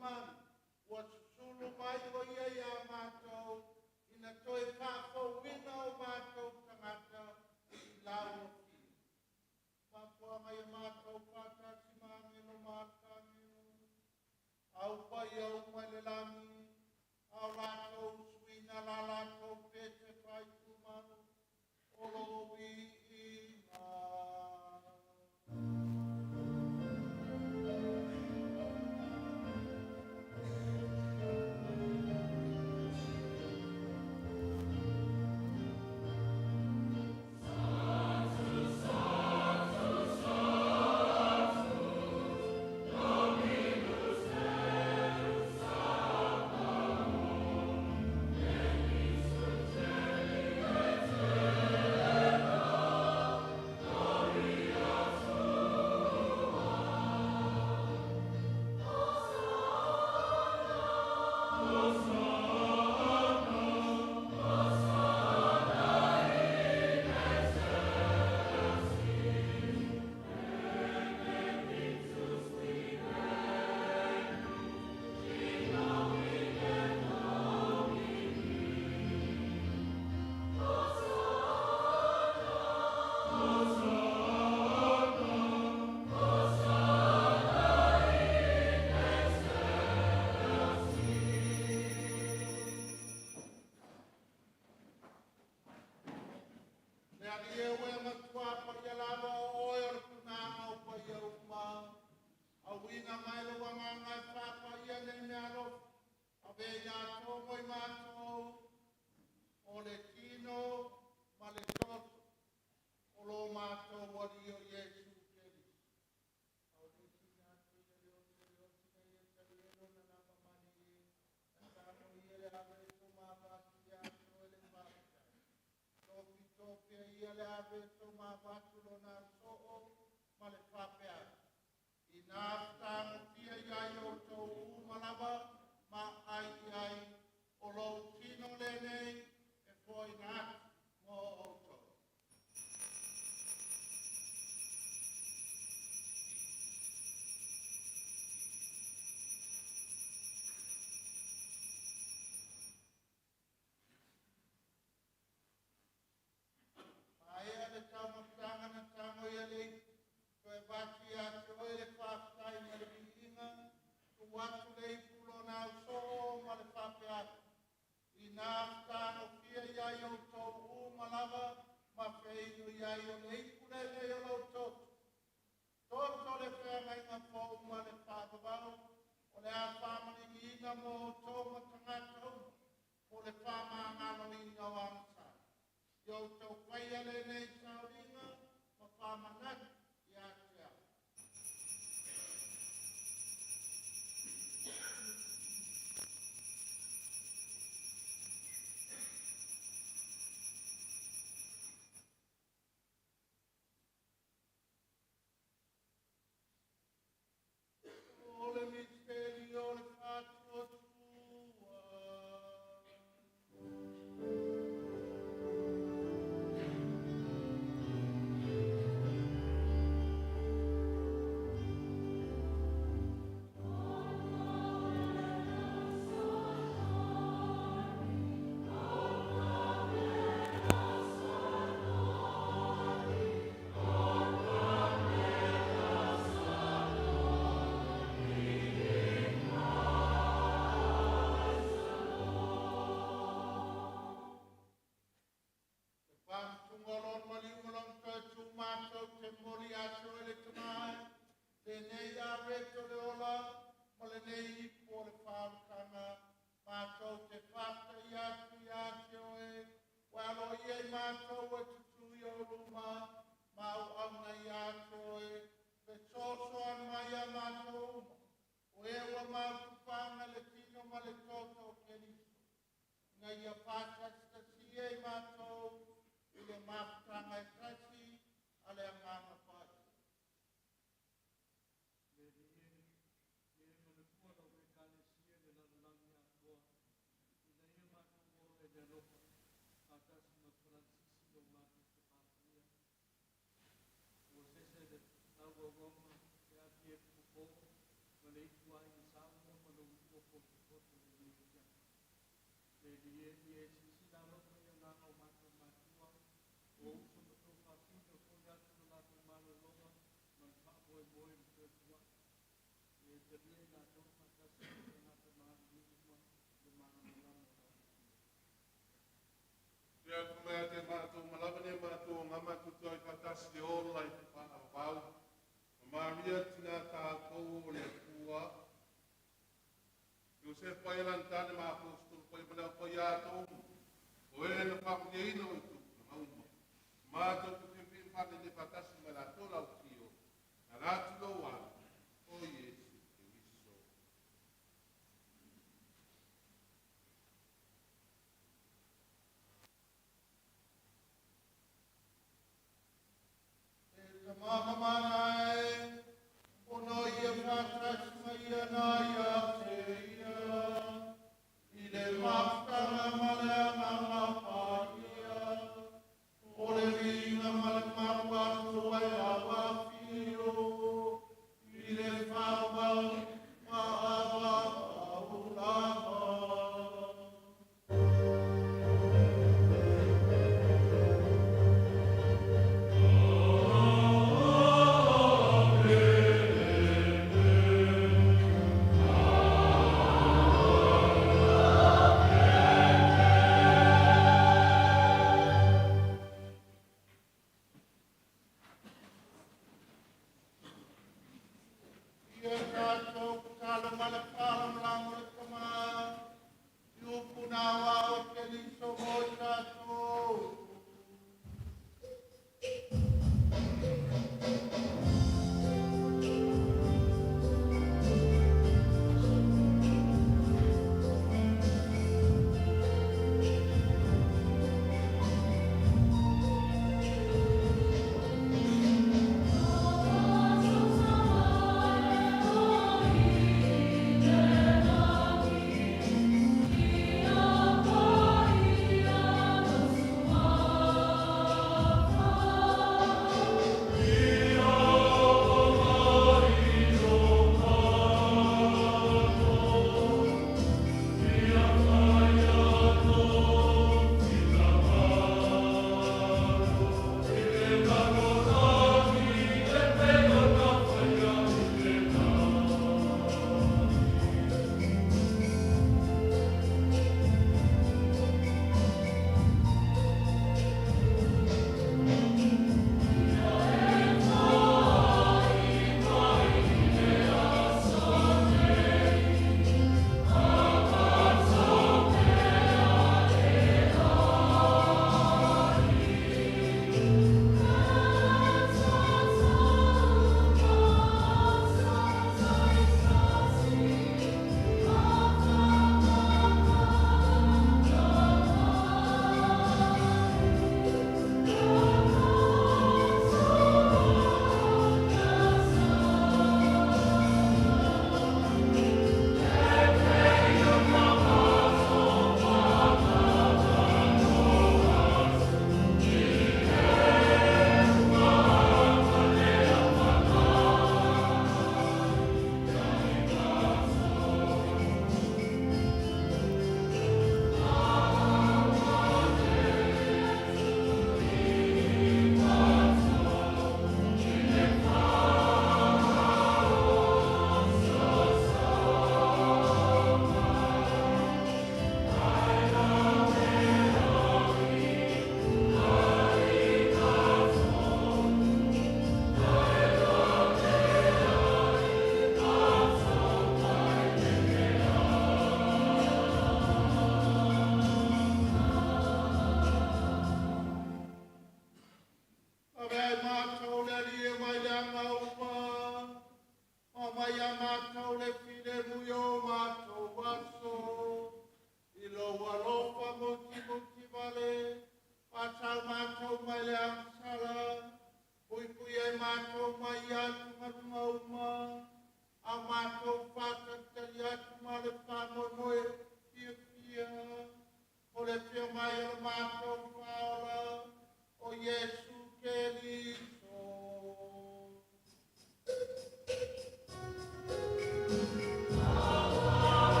man. Ua susulu mai o ia ia mātou, ina toi whāwhau wina o mātou tangata i lau o ki. Mātua mai a mātou pātasi māngino mātangino, au pai au mai le lami, au lātou suina la lātou pete pai kumanu, o lowi i ngā. Thank you. Ia kumea te mātou malawene mātou ngama kutoi patasi te ola I te whāwau. Maria tina tātou o le kua. Iosef pai lantane mā apostol pai mana pai atou. O e na whakunia ina o tu na mauma. Mātou te whiwhi whane te patasi ma la tola o tio. Na rātu lo wā. O Yesu Kiriso. Mama manae, ono ia whakatasi mai ana ia te ia. I le mafkara male ana mapaia. O le ringa male mapatu ai a wafio. I le whawau maawa aulama.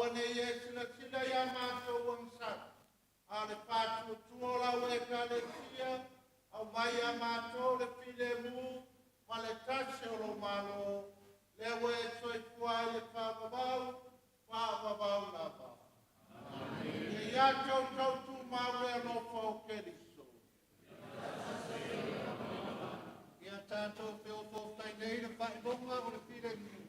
wane ye sila ia mātou ang sa. A le pātua tuola we ka le tia, au mai a mātou le pile mu, ma le tase o lo malo, le we toi kuai le pāpabau la pa. E ia tau tu mawe no fau keriso. Ia tātou peo tō tai nei na whai bonga o le pire mu.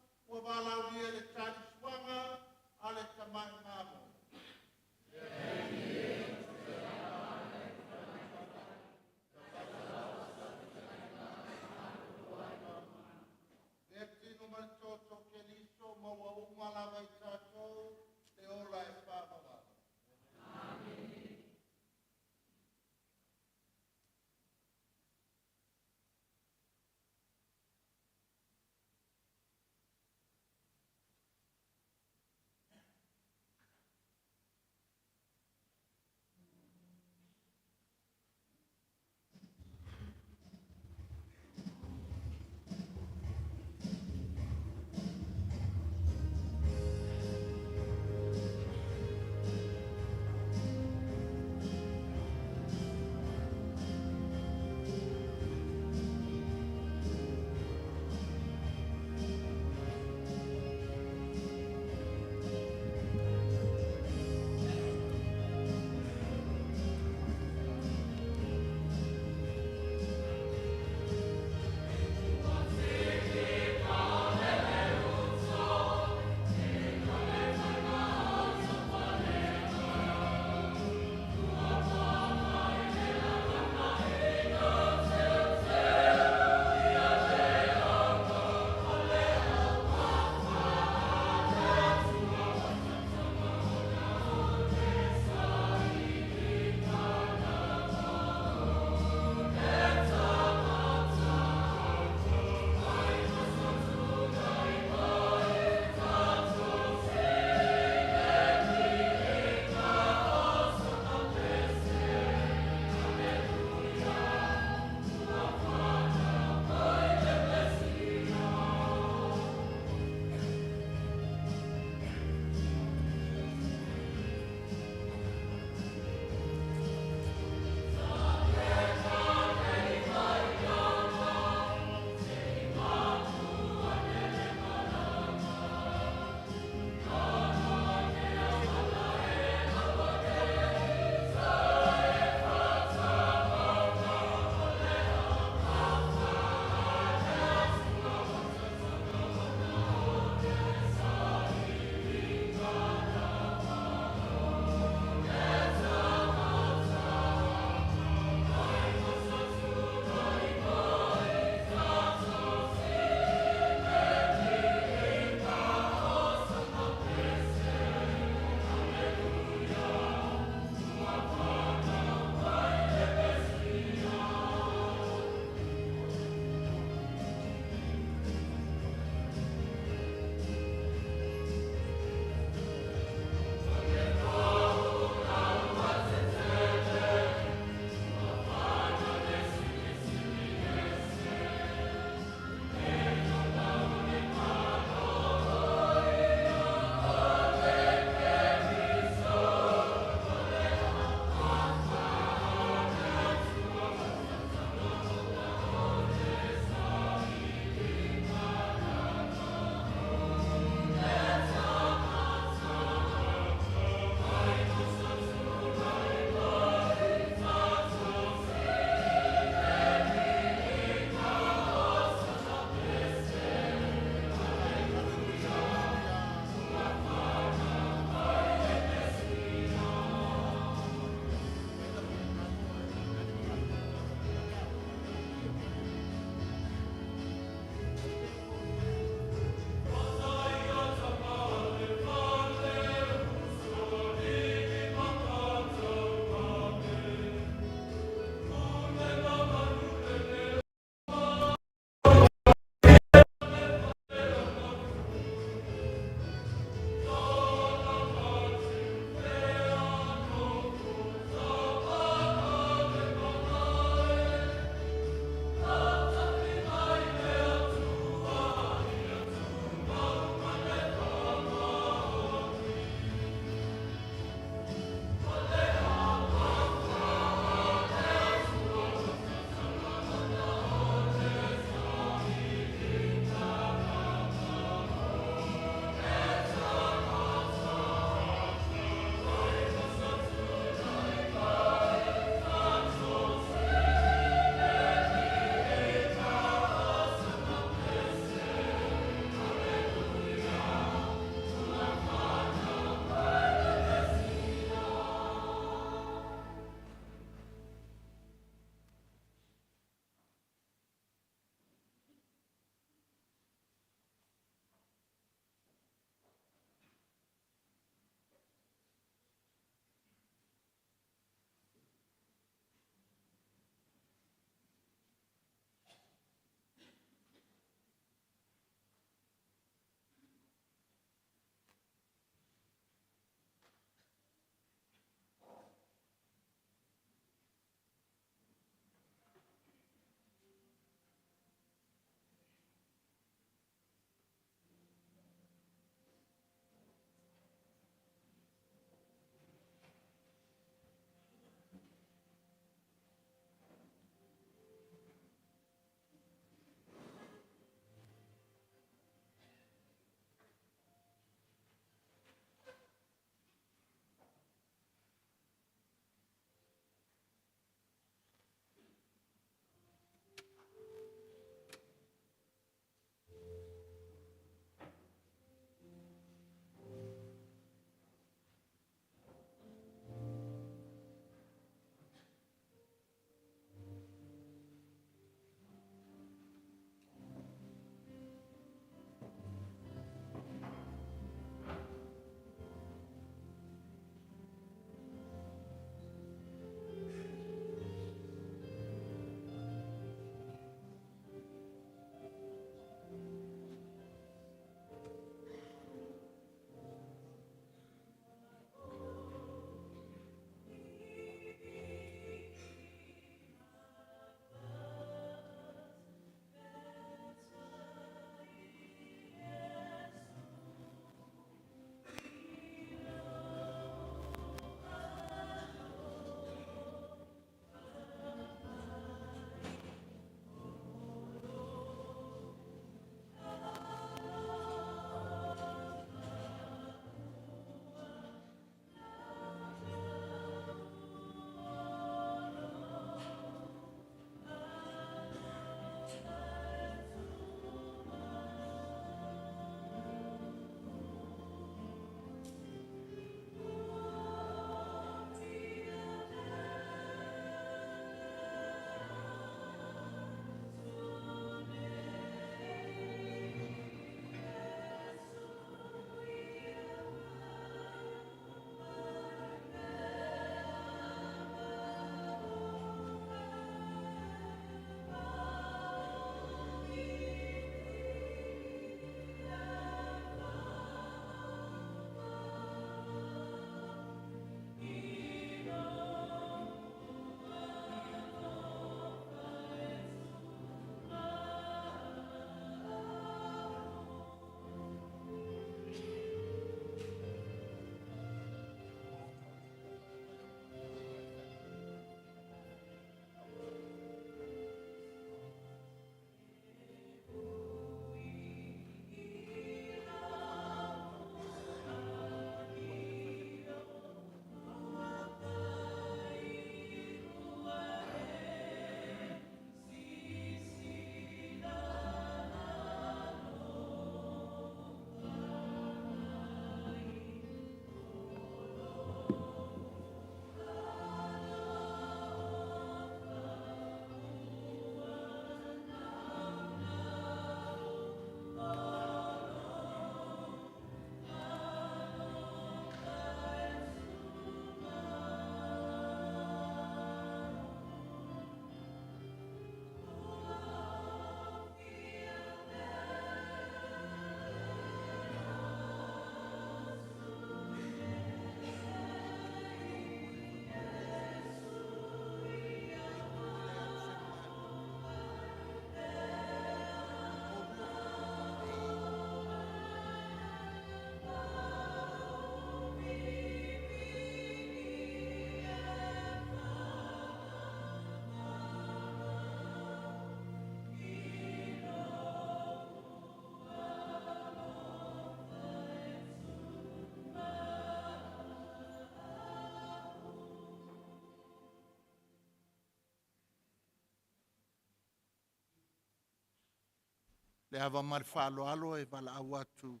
Le ava mar whaaloalo e wala au atu.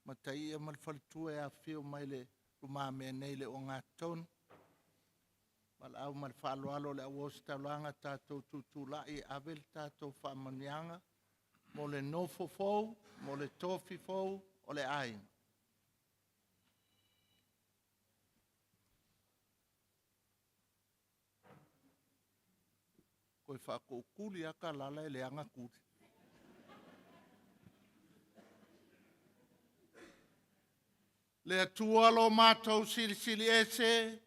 Matai'a mar whalitua e a whio mai le ruma mea nei le o ngā tonu. Wala au mar whaaloalo le au osi taulanga tātou tūtūlai avel tātou whaamanianga. Mo le nofo fou, mo le tofi fou, o le aing. Koe whakoukuli aka lala e le anga kuri. Le atua lo mātou sili ese,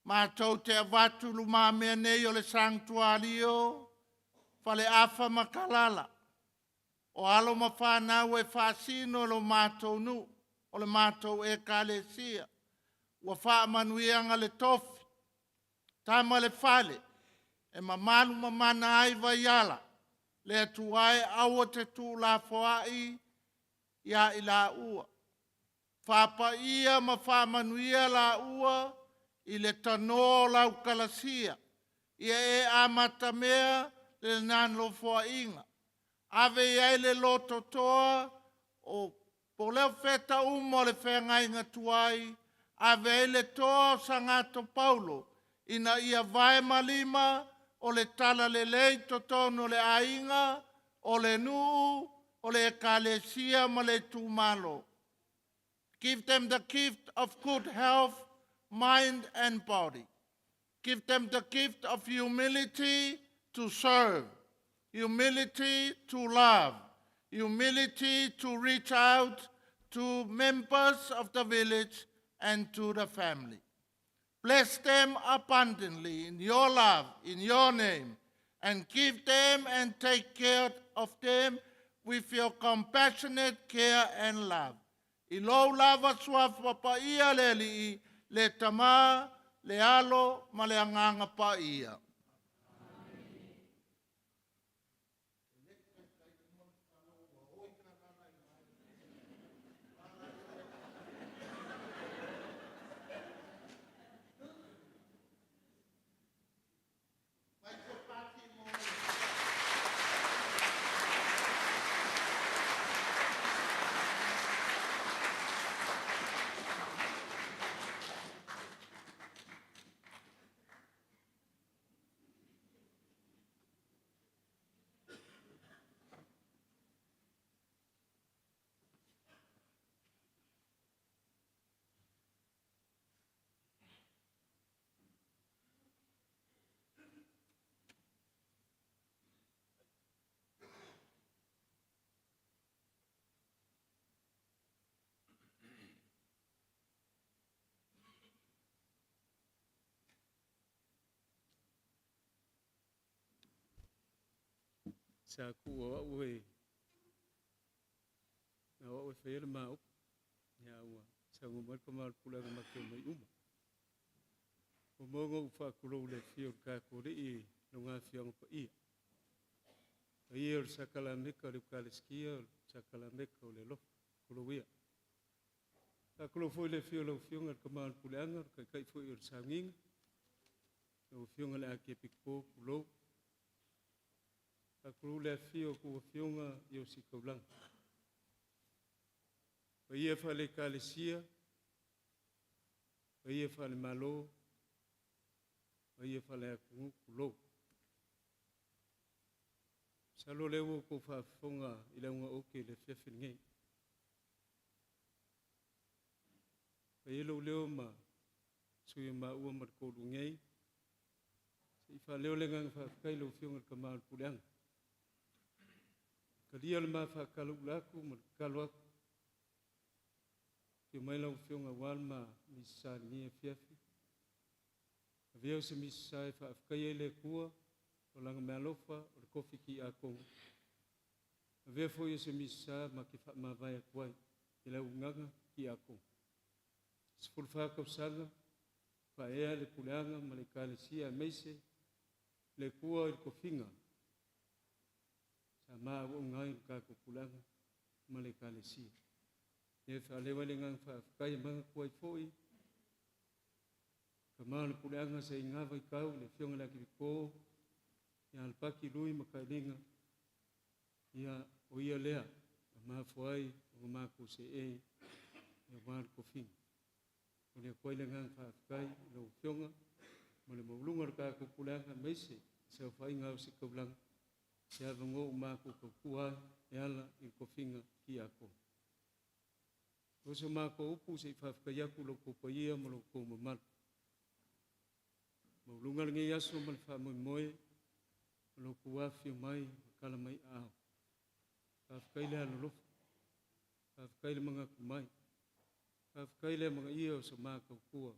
mātou te avatu luma mea nei o le sanctuario, fale afa makalala. O alo ma whanau e whasino lo mātou nu, o le mātou e kālesia. Ua wha manuianga le tofi, tama le whale, e mamalu mamana ai vai ala, le atuai aua te tū la foai, ia i la ua. Whapa ia ma whamanuia la ua, i le tano lau kalasia, ia e amata mea le nan lo foa inga. Ave iai le loto toa, o po leo feta umo le whenga inga tuai, ave le toa sangato Paulo, ina ia vai malima, o le tala le lei totono le ainga, o le nuu, o le ekalesia ma le tūmalo. Give them the gift of good health, mind and body. Give them the gift of humility to serve, humility to love, humility to reach out to members of the village and to the family. Bless them abundantly in your love, in your name, and give them and take care of them with your compassionate care and love. I lo lava suaf pa ia le li, le tama, le alo, ma le anganga pa ia. Sa kua ue na o fere ma op ya wa sa ngomar kamal pula ma ke mai uma o mongo fa kulo le fio ka ko ri no nga fiang pa i sa kala me ka le skia sa kala me ka le lo kulo wia ka kulo foi le fio lo fio ngal kamal pula ngal ka kai foi sa nging o fio ngal a ke pikpo kulo Aku le fio ku fionga yo si kaulang. Ia fa le kalesia. Ia fa le malo. Ia fa le aku kulo. Salo lewo ko fa fonga ila nga oke le fefin ngai. Ia lo leo ma suya ma ua mar ko ngai. Si fa leo le ngang fa kai lo fionga kamal pulang. Kadia le mafa kalu laku ma kalu aku. Te mai lau fionga walma misa ni fiafi. Aveo se misa e fa afkai le kua o langa mea lofa o le kofi ki a kongo. Aveo foi se misa ma ki fa ma vai akuai i lau nganga ki a kongo. Sifulfa kausanga fa ea le kuleanga ma le kalesia meise le kua i kofinga. Ma o ngai ka ko kulanga male kalesi e fa le wale ngang fa kai manga ko foi ka mal kulanga se ngava i kau le fiong la ki ko ya al paki lui makalinga Ia o ia lea, mafuai, o mako se e wār kofing. O le koe le ngang whaakai, lo fionga, mo le maulunga raka kupulanga meise, sa whai ngau si kaulanga, se avango o mako kukua, e ala i kofinga ki ako. O se mako upu se whaakai aku lo kupaia mo lo kumamal. Maulunga ngi yaso mo le whaamoi moe, lo kuafio mai, kala mai ao. Whaakai le alolofa, whaakai le mga kumai, whaakai le mga ia o sa mako kua,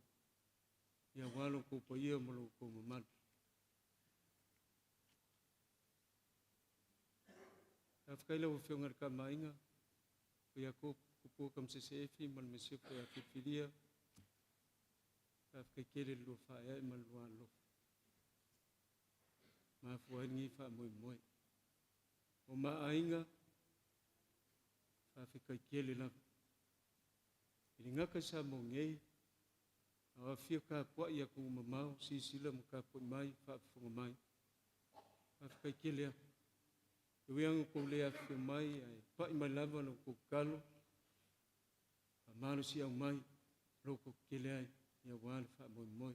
ia walo kupaia mo lo kumamal. Whaakai le wafionga raka mainga, ia kupua kam se efi, mal mesio ko ia pipilia, whaakai kere lua whaea ma lua lofa. Mafuai ngi whaamoi moe. O maainga, whaakai kere lava. Ili ngaka sa mo ngei, awa fia ka pua ia ku mamau, sisila mo ka pua mai, whaafunga mai. Whaakai kere lea. Iwiangu ko lea fia mai, ai pai mai lava lo ko kalo. Amalo si au mai, lo ko kere ai, ia wale whaamoi moe.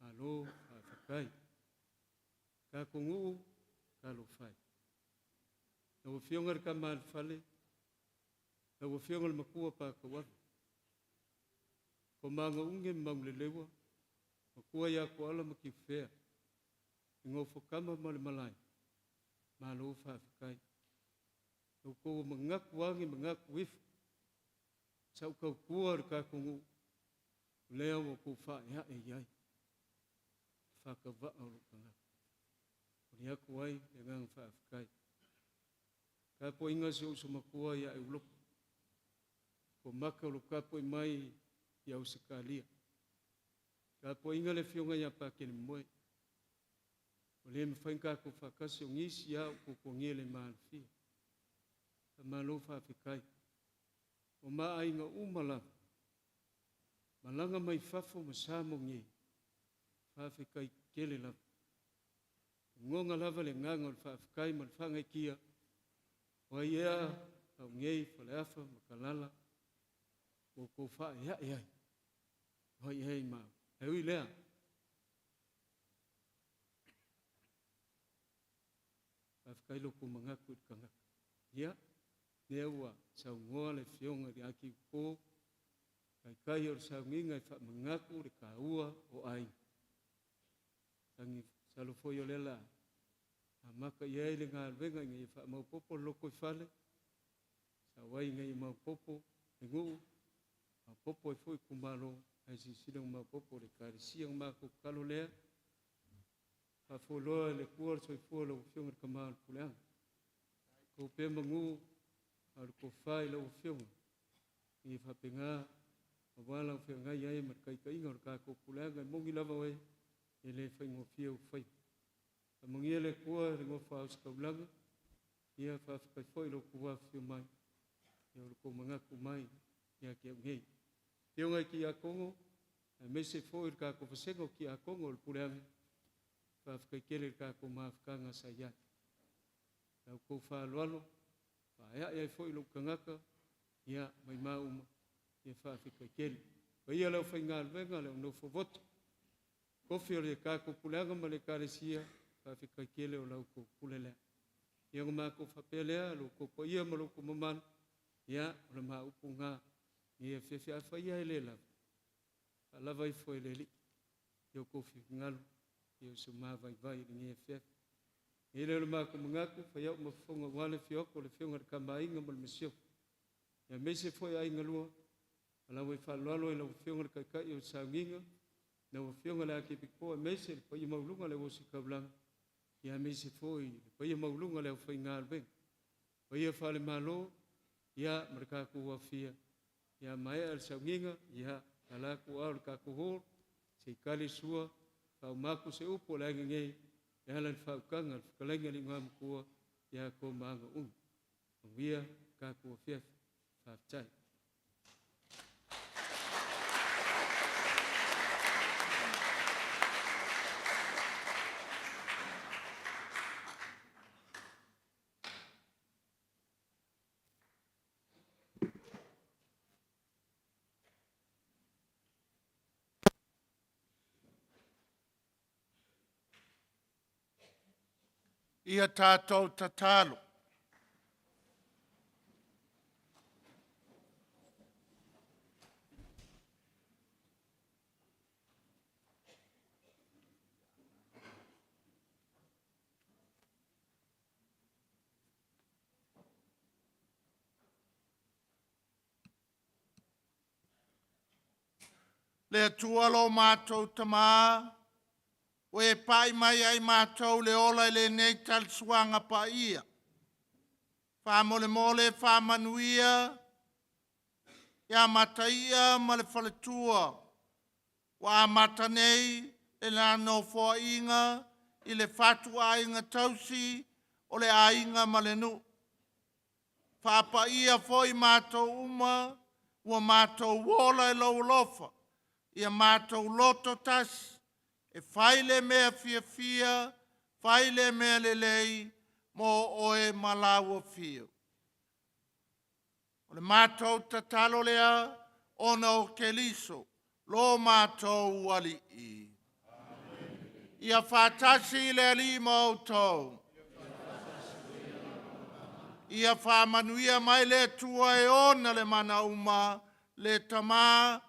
Alo, whaakai. Ka kongu, ka lo whai. Na wafionga raka maa whale, na wafionga le makua pa kawafu. Ko maanga unge maung le lewa, makua ia ko ala maki whea. Ingo whakama ma le malai, maa lo whaakai. Nau ko mangaku wangi, mangaku wifu. Sau kau kua raka kongu, lea wa ko whaea e iai. Whakawaa o lukanga. Ori aku ai, le ngang whaakai. Ka po inga se uso makua ia e ulopo. Ko maka lo ka po mai ia usikalia. Ka po inga le fionga ia pakele moe. O le mwhainga ko whakasi o ngisi ia o ko ngele maanfia. Ka malo whaakai. O maa inga umalanga. Malanga mai fafo masamo nge. Whaakai kele lava. Ngonga lava le nganga o whaakai ma le whangai kia. Wa ia au ngei whaleafa makalala. O ko whaea e ai. Wa ia i mau. Eui lea. Whaakai loko mangaku i kangaka. Ia. Nea ua sau ngoa le fionga ri aki ko. Kai o sau nginga i wha mangaku ri ka ua o ai. Tangi salofoi o lela. Maka iai le ngā wenga ngai wha maupopo loko i whale. Sa wai ngai maupopo e nguu. Maupopo e fui kumalo. Ai si sinang maupopo le karisia ngā kalo lea. Ha foloa le kuar soi fua lau fionga kamao puleanga. Ko pema nguu. Au ko whai lau fionga. I whapenga. Mawala o whianga iai markai ka inga o kako puleanga. Mongi lava wai. E le whaingo fia u whai. A mangia le kua ringo whaus kaulanga, ia whaakai whoi lo kua whio mai, ia lo ko mangaku mai, ia ki au ngei. Teo ngai ki a Kongo, a mese whoi rika ko whasengo ki a Kongo le pureanga, whaakai kere rika ko maafkanga sa iai. Lau ko whaalualo, whaea ia whoi lo kangaka, ia mai mauma, ia whaakai kere. Wa ia lau whai ngā luenga, lau no whavoto. Kofi o le kako puleanga ma le karesia, whaakai kele o lau ko pulelea. Ia ngā ko whapelea, lo ko po ia ma lo ko mamana, ia o le maa upu ngā, ia whiawhia whaia e le lava. Lava i fo e le li, ia ko whingalu, ia o se maa vai vai i ngia whiawhia. Ia le maa ko mangaku, whaia o mawhonga wale whioko, le whionga rika maa inga ma le mesio. Ia mese fo e ainga lua, lau e whaaloalo e lau whionga rika kai o saunginga, na o whionga le ake pikoa mese, le paia maulunga le osi kaulanga. Ia mese foi, le paia maulunga le au whai ngā albeng. Paia whale malo, ia marikaku ua whia. Ia mai al saunginga, ia alaku au le kaku hor, se ikali sua, whau maku se upo le ange ngei, ia lan whaukanga, le whakalenga li ngā mkua, ia ko maanga unga. Ia kaku ua whia, whaftai. ia tātou tatalo. Le atua lo mātou tamā, o e pai mai ai mātou le ola le nei tal suanga pa ia. Wha mole mole, wha manuia, ia Matai'a ma le whaletua, wa mata nei e la no fo inga, i le fatu a inga tausi, o le a inga ma le nu. Wha pa ia fo i mātou uma, ua mātou wola e lau lofa, ia mātou loto tas, e whaile mea fia fia, whaile mea lelei, mo oe malaua fio. O le mātou tatalo lea, ona o keliso, lo mātou wali i. Ia whātasi le ali mautou. Ia whāmanuia mai le tua e ona le mana uma, le tamā,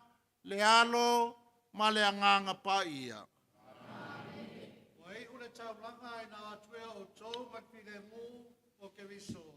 le alo, ma le anganga pa ia. Wai ule tau langa e nā atua o tau matpile mu o ke viso.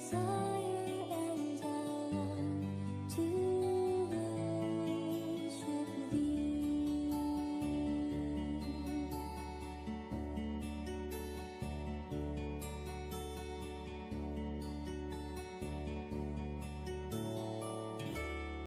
Desire